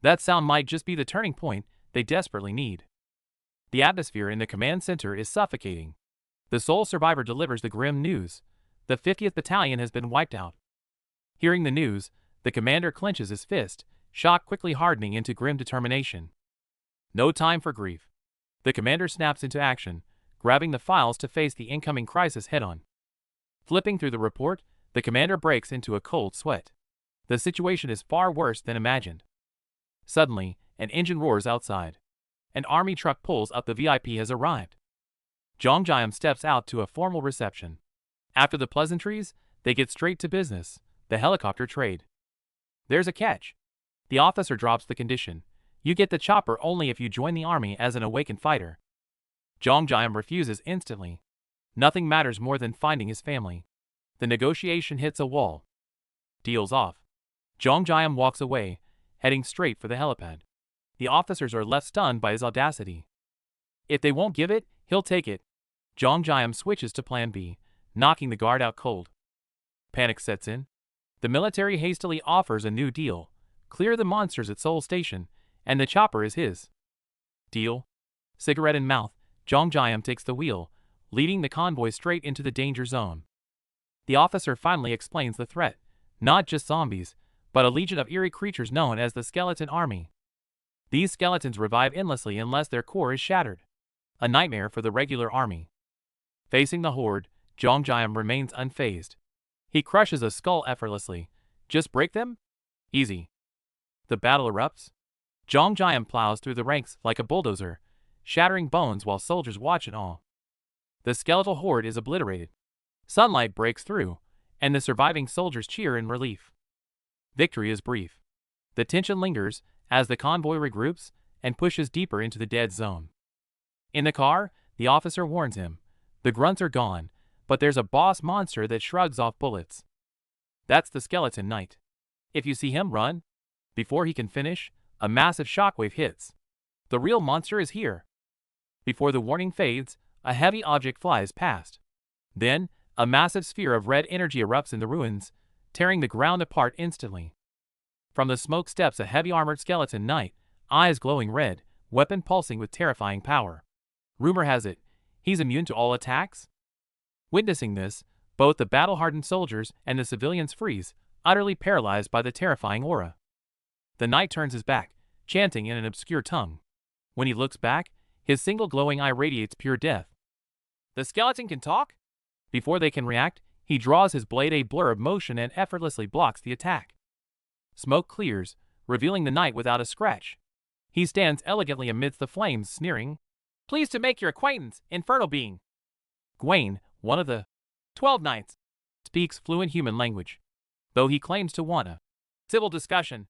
That sound might just be the turning point they desperately need. The atmosphere in the command center is suffocating. The sole survivor delivers the grim news. The 50th Battalion has been wiped out. Hearing the news, the commander clenches his fist, shock quickly hardening into grim determination. No time for grief. The commander snaps into action, grabbing the files to face the incoming crisis head-on. Flipping through the report, the commander breaks into a cold sweat. The situation is far worse than imagined. Suddenly, an engine roars outside. An army truck pulls up. The VIP has arrived. Jongjam steps out to a formal reception. After the pleasantries, they get straight to business, the helicopter trade. There's a catch. The officer drops the condition. You get the chopper only if you join the army as an awakened fighter. Jongjam refuses instantly. Nothing matters more than finding his family. The negotiation hits a wall. Deal's off. Jongjam walks away, heading straight for the helipad. The officers are left stunned by his audacity. If they won't give it, he'll take it. Jongjam switches to plan B, knocking the guard out cold. Panic sets in. The military hastily offers a new deal. Clear the monsters at Seoul Station, and the chopper is his. Deal? Cigarette in mouth, Jongjam takes the wheel, leading the convoy straight into the danger zone. The officer finally explains the threat. Not just zombies, but a legion of eerie creatures known as the Skeleton Army. These skeletons revive endlessly unless their core is shattered. A nightmare for the regular army. Facing the horde, Jongjam remains unfazed. He crushes a skull effortlessly. Just break them? Easy. The battle erupts. Jongjam plows through the ranks like a bulldozer, shattering bones while soldiers watch in awe. The skeletal horde is obliterated. Sunlight breaks through, and the surviving soldiers cheer in relief. Victory is brief. The tension lingers as the convoy regroups and pushes deeper into the dead zone. In the car, the officer warns him. The grunts are gone, but there's a boss monster that shrugs off bullets. That's the Skeleton Knight. If you see him run, before he can finish, a massive shockwave hits. The real monster is here. Before the warning fades, a heavy object flies past. Then, a massive sphere of red energy erupts in the ruins, tearing the ground apart instantly. From the smoke steps a heavy armored skeleton knight, eyes glowing red, weapon pulsing with terrifying power. Rumor has it, he's immune to all attacks? Witnessing this, both the battle-hardened soldiers and the civilians freeze, utterly paralyzed by the terrifying aura. The knight turns his back, chanting in an obscure tongue. When he looks back, his single glowing eye radiates pure death. The skeleton can talk? Before they can react, he draws his blade, a blur of motion, and effortlessly blocks the attack. Smoke clears, revealing the knight without a scratch. He stands elegantly amidst the flames, sneering, "Pleased to make your acquaintance, infernal being." Gwaine, one of the 12 knights, speaks fluent human language, though he claims to want a civil discussion.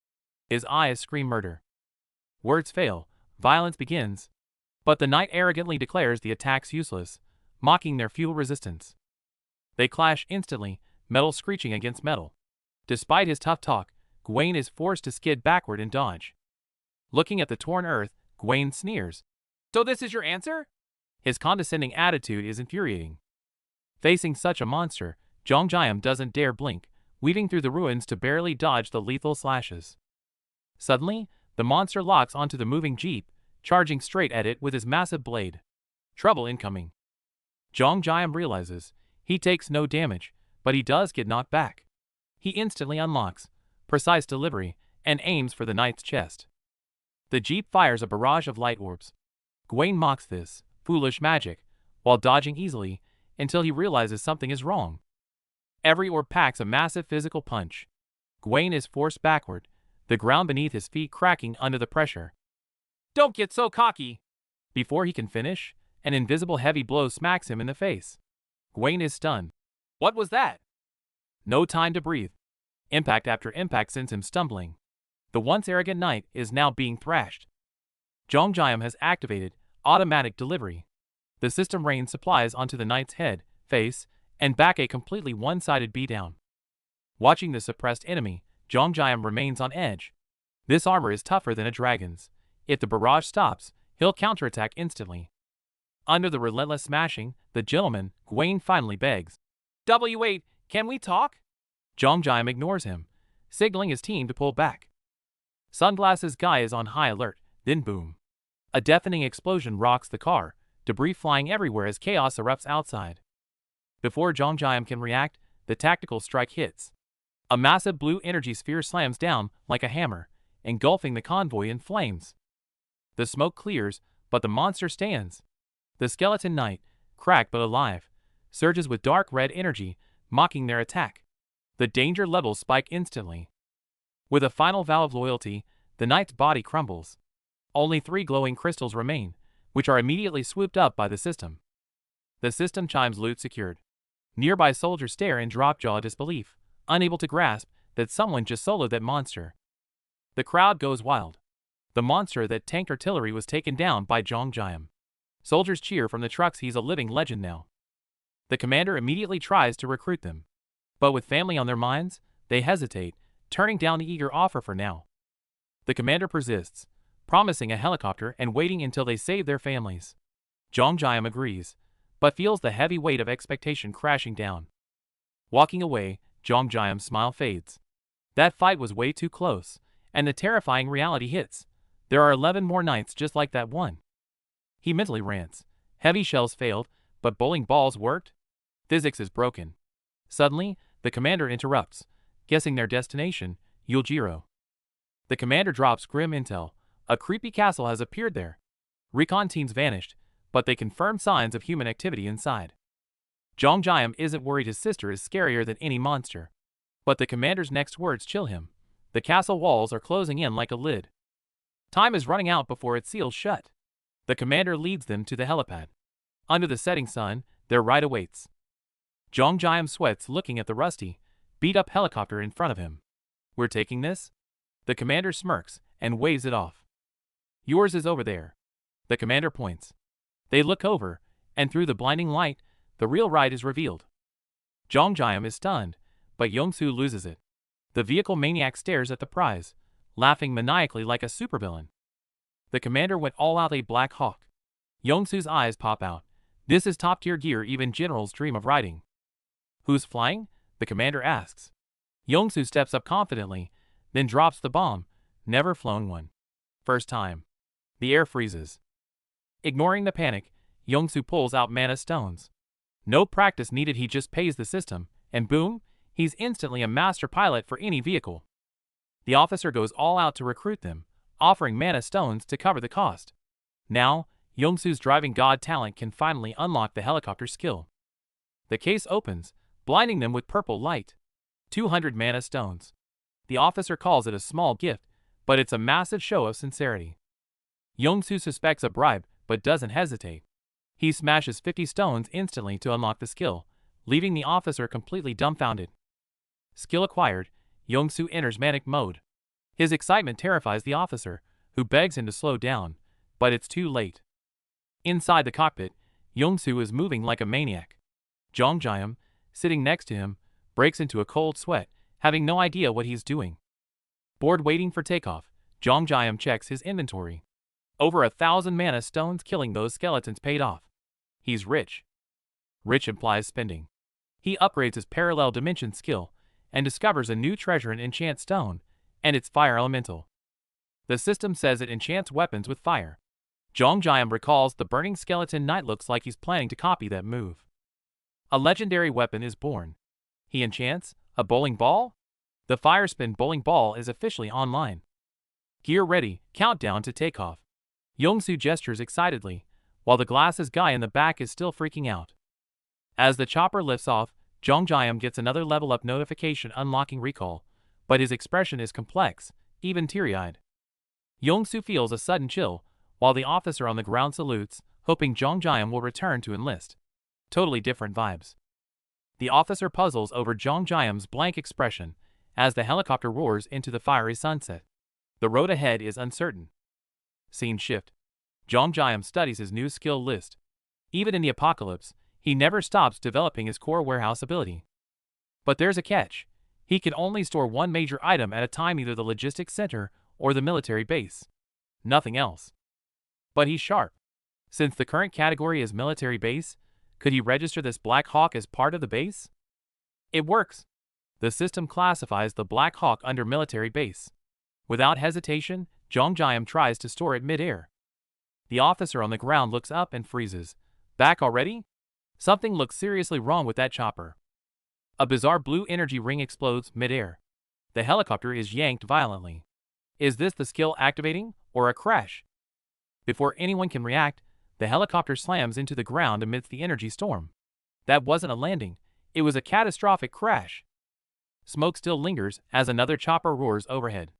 His eyes scream murder. Words fail, violence begins, but the knight arrogantly declares the attacks useless, mocking their futile resistance. They clash instantly, metal screeching against metal. Despite his tough talk, Gwaine is forced to skid backward and dodge. Looking at the torn earth, Gwaine sneers. "So this is your answer?" His condescending attitude is infuriating. Facing such a monster, Jongjayam doesn't dare blink, weaving through the ruins to barely dodge the lethal slashes. Suddenly, the monster locks onto the moving jeep, charging straight at it with his massive blade. Trouble incoming. Jongjayam realizes he takes no damage, but he does get knocked back. He instantly unlocks precise delivery and aims for the knight's chest. The jeep fires a barrage of light orbs. Gwaine mocks this foolish magic while dodging easily until he realizes something is wrong. Every orb packs a massive physical punch. Gwaine is forced backward, the ground beneath his feet cracking under the pressure. "Don't get so cocky!" Before he can finish, an invisible heavy blow smacks him in the face. Gwaine is stunned. What was that? No time to breathe. Impact after impact sends him stumbling. The once arrogant knight is now being thrashed. Jongjayam has activated automatic delivery. The system rains supplies onto the knight's head, face, and back, a completely one-sided beatdown. Watching the suppressed enemy, Jongjayam remains on edge. This armor is tougher than a dragon's. If the barrage stops, he'll counterattack instantly. Under the relentless smashing, the gentleman, Gwaine, finally begs. "W8, can we talk?" Jongjayam ignores him, signaling his team to pull back. Sunglasses Guy is on high alert, then boom. A deafening explosion rocks the car, debris flying everywhere as chaos erupts outside. Before Jongjayam can react, the tactical strike hits. A massive blue energy sphere slams down like a hammer, engulfing the convoy in flames. The smoke clears, but the monster stands. The skeleton knight, cracked but alive, surges with dark red energy, mocking their attack. The danger levels spike instantly. With a final vow of loyalty, the knight's body crumbles. Only 3 glowing crystals remain, which are immediately swooped up by the system. The system chimes loot secured. Nearby soldiers stare in drop-jaw disbelief, unable to grasp that someone just soloed that monster. The crowd goes wild. The monster that tanked artillery was taken down by Jongjayam. Soldiers cheer from the trucks. He's a living legend now. The commander immediately tries to recruit them. But with family on their minds, they hesitate, turning down the eager offer for now. The commander persists, promising a helicopter and waiting until they save their families. Jongjayam agrees, but feels the heavy weight of expectation crashing down. Walking away, Jongjayam's smile fades. That fight was way too close, and the terrifying reality hits. There are 11 more knights just like that one. He mentally rants. Heavy shells failed, but bowling balls worked? Physics is broken. Suddenly, the commander interrupts, guessing their destination, Yujiro. The commander drops grim intel. A creepy castle has appeared there. Recon teams vanished, but they confirm signs of human activity inside. Jongjayam isn't worried his sister is scarier than any monster. But the commander's next words chill him. The castle walls are closing in like a lid. Time is running out before it seals shut. The commander leads them to the helipad. Under the setting sun, their ride awaits. Jongjayam sweats looking at the rusty, beat-up helicopter in front of him. We're taking this? The commander smirks and waves it off. Yours is over there. The commander points. They look over, and through the blinding light, the real ride is revealed. Jongjayam is stunned, but Yongsu loses it. The vehicle maniac stares at the prize, laughing maniacally like a supervillain. The commander went all out, a Black Hawk. Yongsu's eyes pop out. This is top-tier gear even generals dream of riding. Who's flying? The commander asks. Yongsu steps up confidently, then drops the bomb. Never flown one. First time. The air freezes. Ignoring the panic, Yongsu pulls out mana stones. No practice needed, he just pays the system, and boom, he's instantly a master pilot for any vehicle. The officer goes all out to recruit them, offering mana stones to cover the cost. Now, Yongsu's driving god talent can finally unlock the helicopter skill. The case opens, blinding them with purple light. 200 mana stones. The officer calls it a small gift, but it's a massive show of sincerity. Yongsoo suspects a bribe, but doesn't hesitate. He smashes 50 stones instantly to unlock the skill, leaving the officer completely dumbfounded. Skill acquired, Yongsoo enters manic mode. His excitement terrifies the officer, who begs him to slow down, but it's too late. Inside the cockpit, Yongsoo is moving like a maniac. Jonghyam, sitting next to him, breaks into a cold sweat, having no idea what he's doing. Bored waiting for takeoff, Jonghyam checks his inventory. Over 1,000 mana stones killing those skeletons paid off. He's rich. Rich implies spending. He upgrades his parallel dimension skill and discovers a new treasure in enchant stone, and it's fire elemental. The system says it enchants weapons with fire. Jonghyam recalls the burning skeleton knight looks like he's planning to copy that move. A legendary weapon is born. He enchants a bowling ball? The fire spin bowling ball is officially online. Gear ready, countdown to takeoff. Yongsoo gestures excitedly, while the glasses guy in the back is still freaking out. As the chopper lifts off, Jonghyam gets another level up notification unlocking recall, but his expression is complex, even teary-eyed. Yongsoo feels a sudden chill, while the officer on the ground salutes, hoping Jonghyam will return to enlist. Totally different vibes. The officer puzzles over Jonghyam's blank expression as the helicopter roars into the fiery sunset. The road ahead is uncertain. Scene shift. Jonghyam studies his new skill list. Even in the apocalypse, he never stops developing his core warehouse ability. But there's a catch. He can only store one major item at a time, either the logistics center or the military base. Nothing else. But he's sharp. Since the current category is military base, could he register this Black Hawk as part of the base? It works. The system classifies the Black Hawk under military base. Without hesitation, Jonghyam tries to store it mid-air. The officer on the ground looks up and freezes. Back already? Something looks seriously wrong with that chopper. A bizarre blue energy ring explodes mid-air. The helicopter is yanked violently. Is this the skill activating, or a crash? Before anyone can react, the helicopter slams into the ground amidst the energy storm. That wasn't a landing, it was a catastrophic crash. Smoke still lingers as another chopper roars overhead.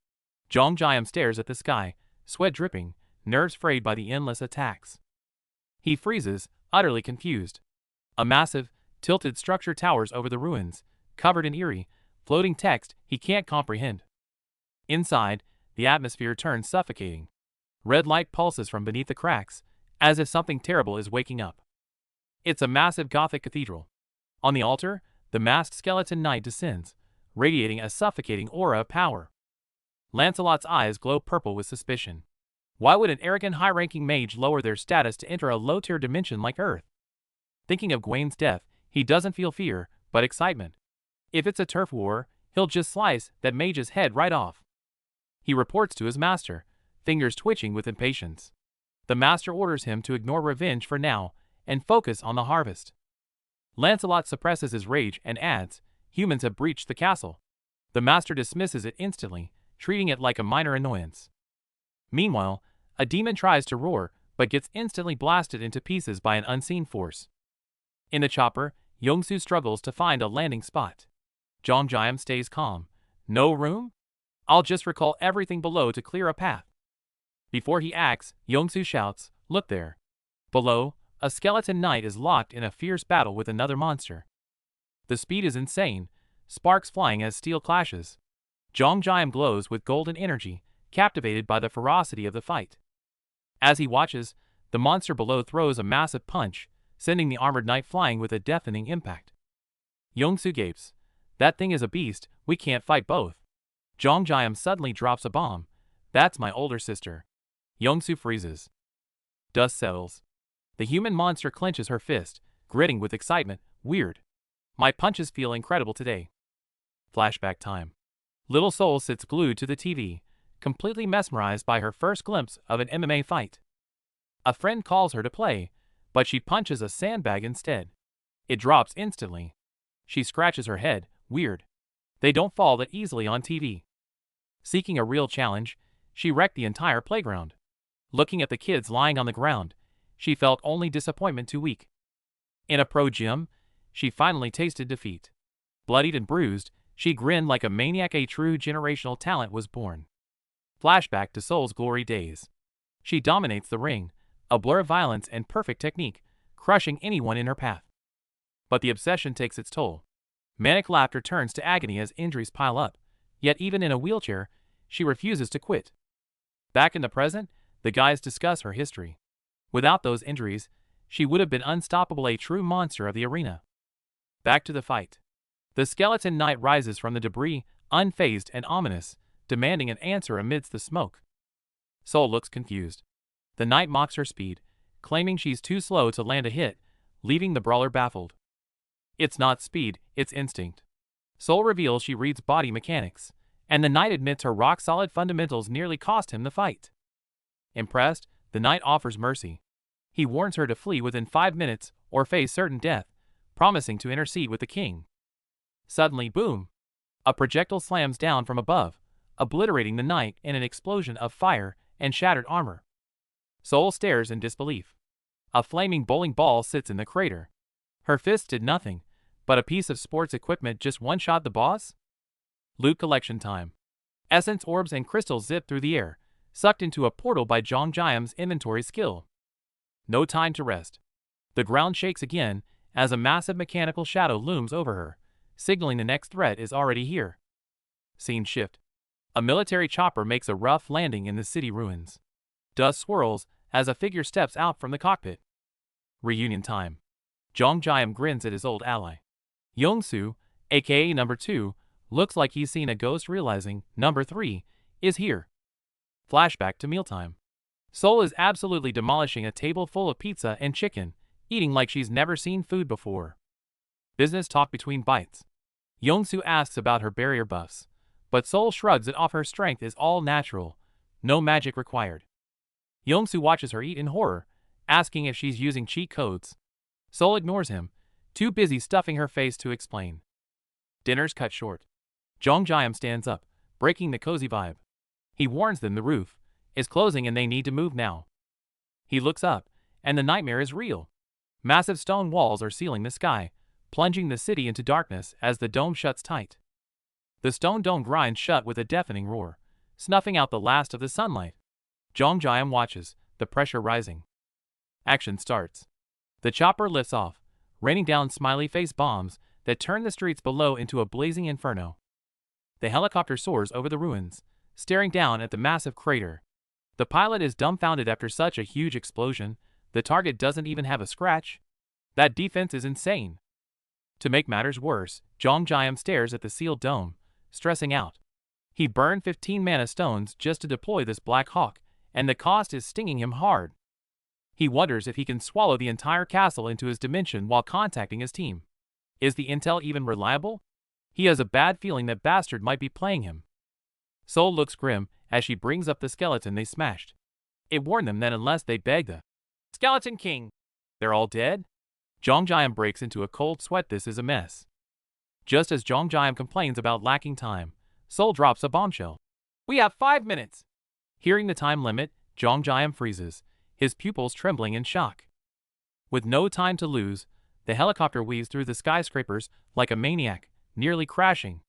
Jonghyam stares at the sky, sweat dripping, nerves frayed by the endless attacks. He freezes, utterly confused. A massive, tilted structure towers over the ruins, covered in eerie, floating text he can't comprehend. Inside, the atmosphere turns suffocating. Red light pulses from beneath the cracks, as if something terrible is waking up. It's a massive Gothic cathedral. On the altar, the masked skeleton knight descends, radiating a suffocating aura of power. Lancelot's eyes glow purple with suspicion. Why would an arrogant high-ranking mage lower their status to enter a low-tier dimension like Earth? Thinking of Gwain's death, he doesn't feel fear, but excitement. If it's a turf war, he'll just slice that mage's head right off. He reports to his master, fingers twitching with impatience. The master orders him to ignore revenge for now and focus on the harvest. Lancelot suppresses his rage and adds, "Humans have breached the castle." The master dismisses it instantly, treating it like a minor annoyance. Meanwhile, a demon tries to roar, but gets instantly blasted into pieces by an unseen force. In the chopper, Yongsoo struggles to find a landing spot. Jonghyam stays calm. No room? I'll just recall everything below to clear a path. Before he acts, Yongsoo shouts, "Look there." Below, a skeleton knight is locked in a fierce battle with another monster. The speed is insane, sparks flying as steel clashes. Jonghyam glows with golden energy, captivated by the ferocity of the fight. As he watches, the monster below throws a massive punch, sending the armored knight flying with a deafening impact. Yongsoo gapes. That thing is a beast, we can't fight both. Jonghyam suddenly drops a bomb. That's my older sister. Yongsoo freezes. Dust settles. The human monster clenches her fist, gritting with excitement. Weird. My punches feel incredible today. Flashback time. Little Soul sits glued to the TV, completely mesmerized by her first glimpse of an MMA fight. A friend calls her to play, but she punches a sandbag instead. It drops instantly. She scratches her head. Weird. They don't fall that easily on TV. Seeking a real challenge, she wrecked the entire playground. Looking at the kids lying on the ground, she felt only disappointment too weak. In a pro gym, she finally tasted defeat. Bloodied and bruised, she grinned like a maniac. A true generational talent was born. Flashback to Soul's glory days. She dominates the ring, a blur of violence and perfect technique, crushing anyone in her path. But the obsession takes its toll. Manic laughter turns to agony as injuries pile up, yet even in a wheelchair, she refuses to quit. Back in the present, the guys discuss her history. Without those injuries, she would have been unstoppable, a true monster of the arena. Back to the fight. The skeleton knight rises from the debris, unfazed and ominous, demanding an answer amidst the smoke. Soul looks confused. The knight mocks her speed, claiming she's too slow to land a hit, leaving the brawler baffled. It's not speed, it's instinct. Soul reveals she reads body mechanics, and the knight admits her rock-solid fundamentals nearly cost him the fight. Impressed, the knight offers mercy. He warns her to flee within 5 minutes or face certain death, promising to intercede with the king. Suddenly, boom! A projectile slams down from above, obliterating the knight in an explosion of fire and shattered armor. Soul stares in disbelief. A flaming bowling ball sits in the crater. Her fist did nothing, but a piece of sports equipment just one-shot the boss? Loot collection time. Essence orbs and crystals zip through the air, sucked into a portal by Zhongjayam's inventory skill. No time to rest. The ground shakes again as a massive mechanical shadow looms over her, signaling the next threat is already here. Scene shift. A military chopper makes a rough landing in the city ruins. Dust swirls as a figure steps out from the cockpit. Reunion time. Zhongjayam grins at his old ally. Yongsu, aka number 2, looks like he's seen a ghost, realizing number 3 is here. Flashback to mealtime. Soul is absolutely demolishing a table full of pizza and chicken, eating like she's never seen food before. Business talk between bites. Yongsu asks about her barrier buffs, but Soul shrugs it off. Her strength is all natural, no magic required. Yongsu watches her eat in horror, asking if she's using cheat codes. Soul ignores him, too busy stuffing her face to explain. Dinner's cut short. Zhongjayam stands up, breaking the cozy vibe. He warns them the roof is closing and they need to move now. He looks up, and the nightmare is real. Massive stone walls are sealing the sky, plunging the city into darkness as the dome shuts tight. The stone dome grinds shut with a deafening roar, snuffing out the last of the sunlight. Zhongjayam watches, the pressure rising. Action starts. The chopper lifts off, raining down smiley face bombs that turn the streets below into a blazing inferno. The helicopter soars over the ruins, staring down at the massive crater. The pilot is dumbfounded after such a huge explosion. The target doesn't even have a scratch. That defense is insane. To make matters worse, Zhongjayam stares at the sealed dome, stressing out. He burned 15 mana stones just to deploy this Black Hawk, and the cost is stinging him hard. He wonders if he can swallow the entire castle into his dimension while contacting his team. Is the intel even reliable? He has a bad feeling that Bastard might be playing him. Soul looks grim as she brings up the skeleton they smashed. It warned them that unless they beg the Skeleton King, they're all dead? Zhongjayam breaks into a cold sweat. This is a mess. Just as Zhongjayam complains about lacking time, Soul drops a bombshell. We have 5 minutes. Hearing the time limit, Zhongjayam freezes, his pupils trembling in shock. With no time to lose, the helicopter weaves through the skyscrapers like a maniac, nearly crashing.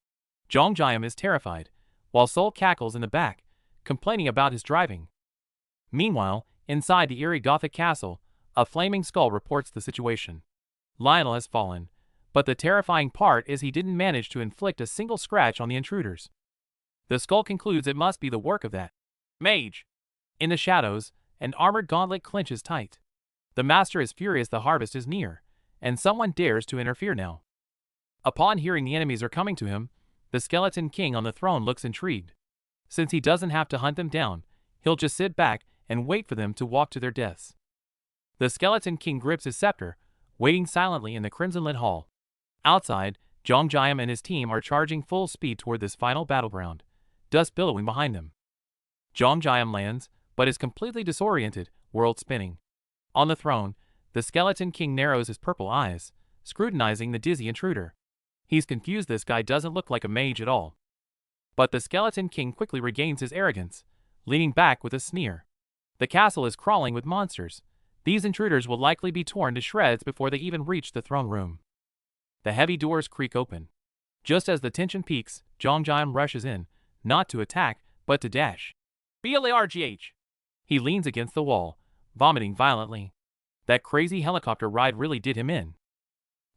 Zhongjayam is terrified, while Soul cackles in the back, complaining about his driving. Meanwhile, inside the eerie Gothic castle, a flaming skull reports the situation. Lionel has fallen, but the terrifying part is he didn't manage to inflict a single scratch on the intruders. The skull concludes it must be the work of that mage. In the shadows, an armored gauntlet clinches tight. The master is furious. The harvest is near, and someone dares to interfere now. Upon hearing the enemies are coming to him, the Skeleton King on the throne looks intrigued. Since he doesn't have to hunt them down, he'll just sit back and wait for them to walk to their deaths. The Skeleton King grips his scepter, waiting silently in the crimson-lit hall. Outside, Zhongjayam and his team are charging full speed toward this final battleground, dust billowing behind them. Zhongjayam lands, but is completely disoriented, world spinning. On the throne, the Skeleton King narrows his purple eyes, scrutinizing the dizzy intruder. He's confused. This guy doesn't look like a mage at all. But the Skeleton King quickly regains his arrogance, leaning back with a sneer. The castle is crawling with monsters. These intruders will likely be torn to shreds before they even reach the throne room. The heavy doors creak open. Just as the tension peaks, Zhongjayam rushes in, not to attack, but to dash. BLARGH! He leans against the wall, vomiting violently. That crazy helicopter ride really did him in.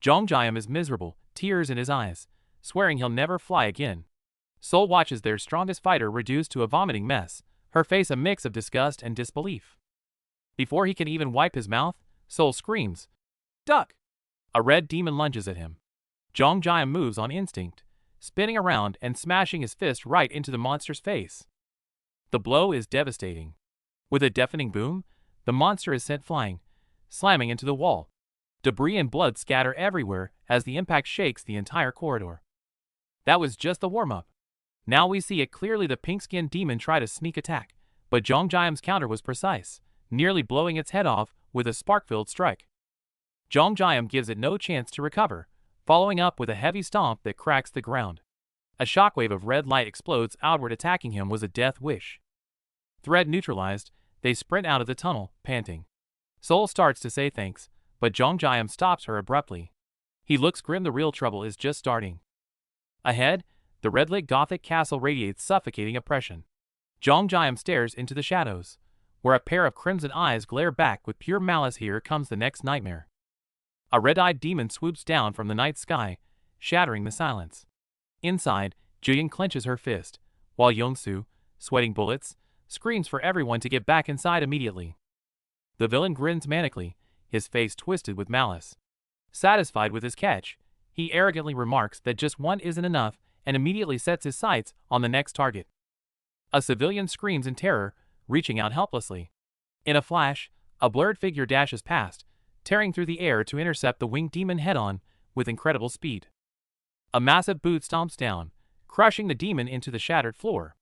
Jongjiam is miserable, tears in his eyes, swearing he'll never fly again. Sol watches their strongest fighter reduced to a vomiting mess, her face a mix of disgust and disbelief. Before he can even wipe his mouth, Sol screams, "Duck!" A red demon lunges at him. Jongjiam moves on instinct, spinning around and smashing his fist right into the monster's face. The blow is devastating. With a deafening boom, the monster is sent flying, slamming into the wall. Debris and blood scatter everywhere as the impact shakes the entire corridor. That was just the warm-up. Now we see it clearly. The pink-skinned demon tried a sneak attack, but Jongjiam's counter was precise, nearly blowing its head off with a spark-filled strike. Jongjiam gives it no chance to recover, following up with a heavy stomp that cracks the ground. A shockwave of red light explodes outward. Attacking him was a death wish. Threat neutralized, they sprint out of the tunnel, panting. Sol starts to say thanks, but Jongjiam stops her abruptly. He looks grim. The real trouble is just starting. Ahead, the red-lit Gothic castle radiates suffocating oppression. Jongjiam stares into the shadows, where a pair of crimson eyes glare back with pure malice. Here comes the next nightmare. A red-eyed demon swoops down from the night sky, shattering the silence. Inside, Jillian clenches her fist, while Yongsu, sweating bullets, screams for everyone to get back inside immediately. The villain grins manically, his face twisted with malice. Satisfied with his catch, he arrogantly remarks that just one isn't enough and immediately sets his sights on the next target. A civilian screams in terror, reaching out helplessly. In a flash, a blurred figure dashes past, tearing through the air to intercept the winged demon head-on with incredible speed. A massive boot stomps down, crushing the demon into the shattered floor.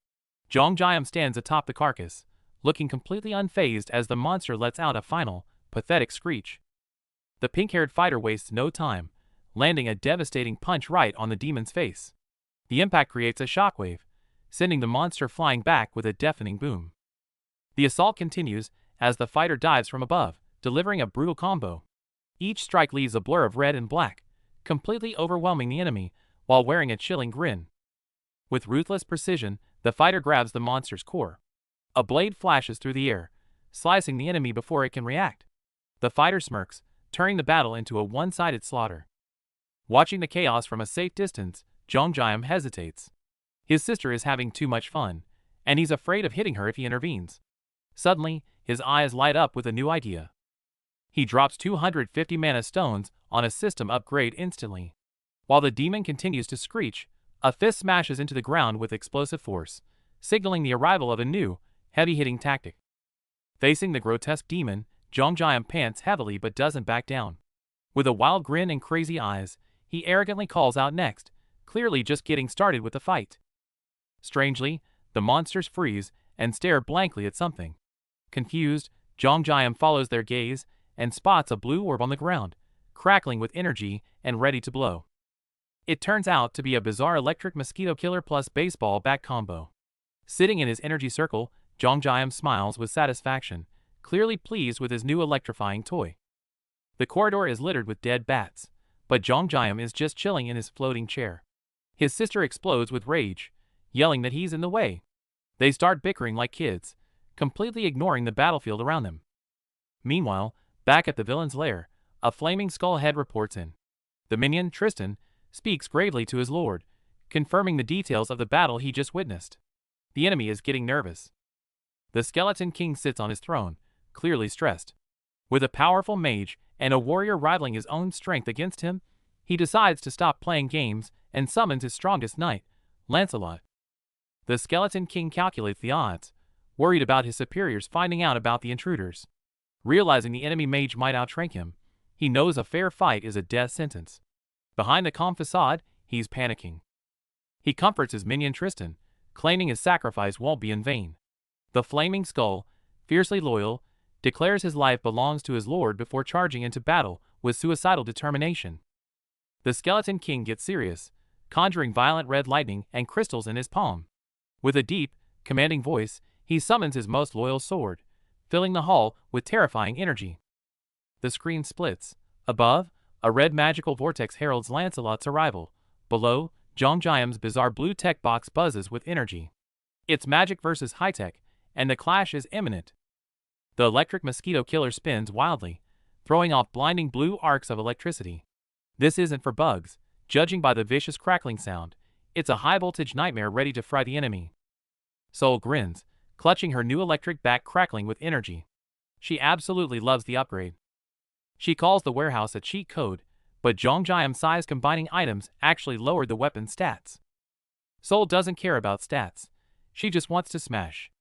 Jongjiam stands atop the carcass, looking completely unfazed as the monster lets out a final, pathetic screech. The pink-haired fighter wastes no time, landing a devastating punch right on the demon's face. The impact creates a shockwave, sending the monster flying back with a deafening boom. The assault continues as the fighter dives from above, delivering a brutal combo. Each strike leaves a blur of red and black, completely overwhelming the enemy while wearing a chilling grin. With ruthless precision, the fighter grabs the monster's core. A blade flashes through the air, slicing the enemy before it can react. The fighter smirks, turning the battle into a one-sided slaughter. Watching the chaos from a safe distance, Jongjiam hesitates. His sister is having too much fun, and he's afraid of hitting her if he intervenes. Suddenly, his eyes light up with a new idea. He drops 250 mana stones on a system upgrade instantly. While the demon continues to screech, a fist smashes into the ground with explosive force, signaling the arrival of a new, heavy-hitting tactic. Facing the grotesque demon, Jongjiam pants heavily but doesn't back down. With a wild grin and crazy eyes, he arrogantly calls out next, clearly just getting started with the fight. Strangely, the monsters freeze and stare blankly at something. Confused, Jongjiam follows their gaze and spots a blue orb on the ground, crackling with energy and ready to blow. It turns out to be a bizarre electric mosquito killer plus baseball bat combo. Sitting in his energy circle, Jongjiam smiles with satisfaction, clearly pleased with his new electrifying toy. The corridor is littered with dead bats, but Jongjiam is just chilling in his floating chair. His sister explodes with rage, yelling that he's in the way. They start bickering like kids, completely ignoring the battlefield around them. Meanwhile, back at the villain's lair, a flaming skull head reports in. The minion, Tristan, speaks gravely to his lord, confirming the details of the battle he just witnessed. The enemy is getting nervous. The Skeleton King sits on his throne, clearly stressed. With a powerful mage and a warrior rivaling his own strength against him, he decides to stop playing games and summons his strongest knight, Lancelot. The Skeleton King calculates the odds, worried about his superiors finding out about the intruders. Realizing the enemy mage might outrank him, he knows a fair fight is a death sentence. Behind the calm facade, he's panicking. He comforts his minion Tristan, claiming his sacrifice won't be in vain. The Flaming Skull, fiercely loyal, declares his life belongs to his lord before charging into battle with suicidal determination. The Skeleton King gets serious, conjuring violent red lightning and crystals in his palm. With a deep, commanding voice, he summons his most loyal sword, filling the hall with terrifying energy. The screen splits. Above, a red magical vortex heralds Lancelot's arrival. Below, Jongjiam's bizarre blue tech box buzzes with energy. It's magic versus high-tech, and the clash is imminent. The electric mosquito killer spins wildly, throwing off blinding blue arcs of electricity. This isn't for bugs, judging by the vicious crackling sound. It's a high-voltage nightmare ready to fry the enemy. Sol grins, clutching her new electric bat crackling with energy. She absolutely loves the upgrade. She calls the warehouse a cheat code, but Zhongjiam's size combining items actually lowered the weapon's stats. Sol doesn't care about stats. She just wants to smash.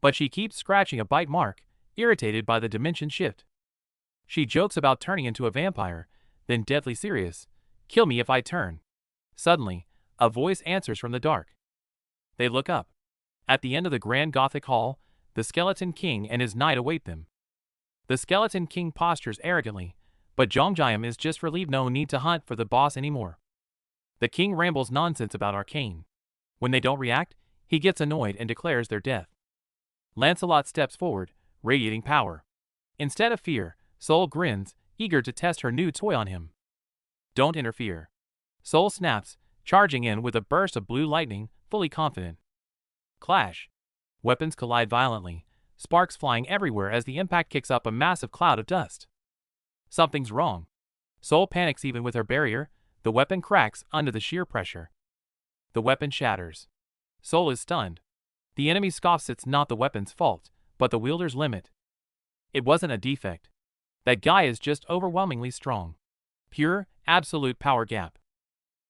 But she keeps scratching a bite mark, irritated by the dimension shift. She jokes about turning into a vampire, then deadly serious. Kill me if I turn. Suddenly, a voice answers from the dark. They look up. At the end of the grand Gothic hall, the Skeleton King and his knight await them. The Skeleton King postures arrogantly, but Zhongjiam is just relieved no need to hunt for the boss anymore. The king rambles nonsense about Arcane. When they don't react, he gets annoyed and declares their death. Lancelot steps forward, radiating power. Instead of fear, Sol grins, eager to test her new toy on him. Don't interfere. Sol snaps, charging in with a burst of blue lightning, fully confident. Clash. Weapons collide violently, sparks flying everywhere as the impact kicks up a massive cloud of dust. Something's wrong. Sol panics even with her barrier, the weapon cracks under the sheer pressure. The weapon shatters. Sol is stunned. The enemy scoffs it's not the weapon's fault, but the wielder's limit. It wasn't a defect. That guy is just overwhelmingly strong. Pure, absolute power gap.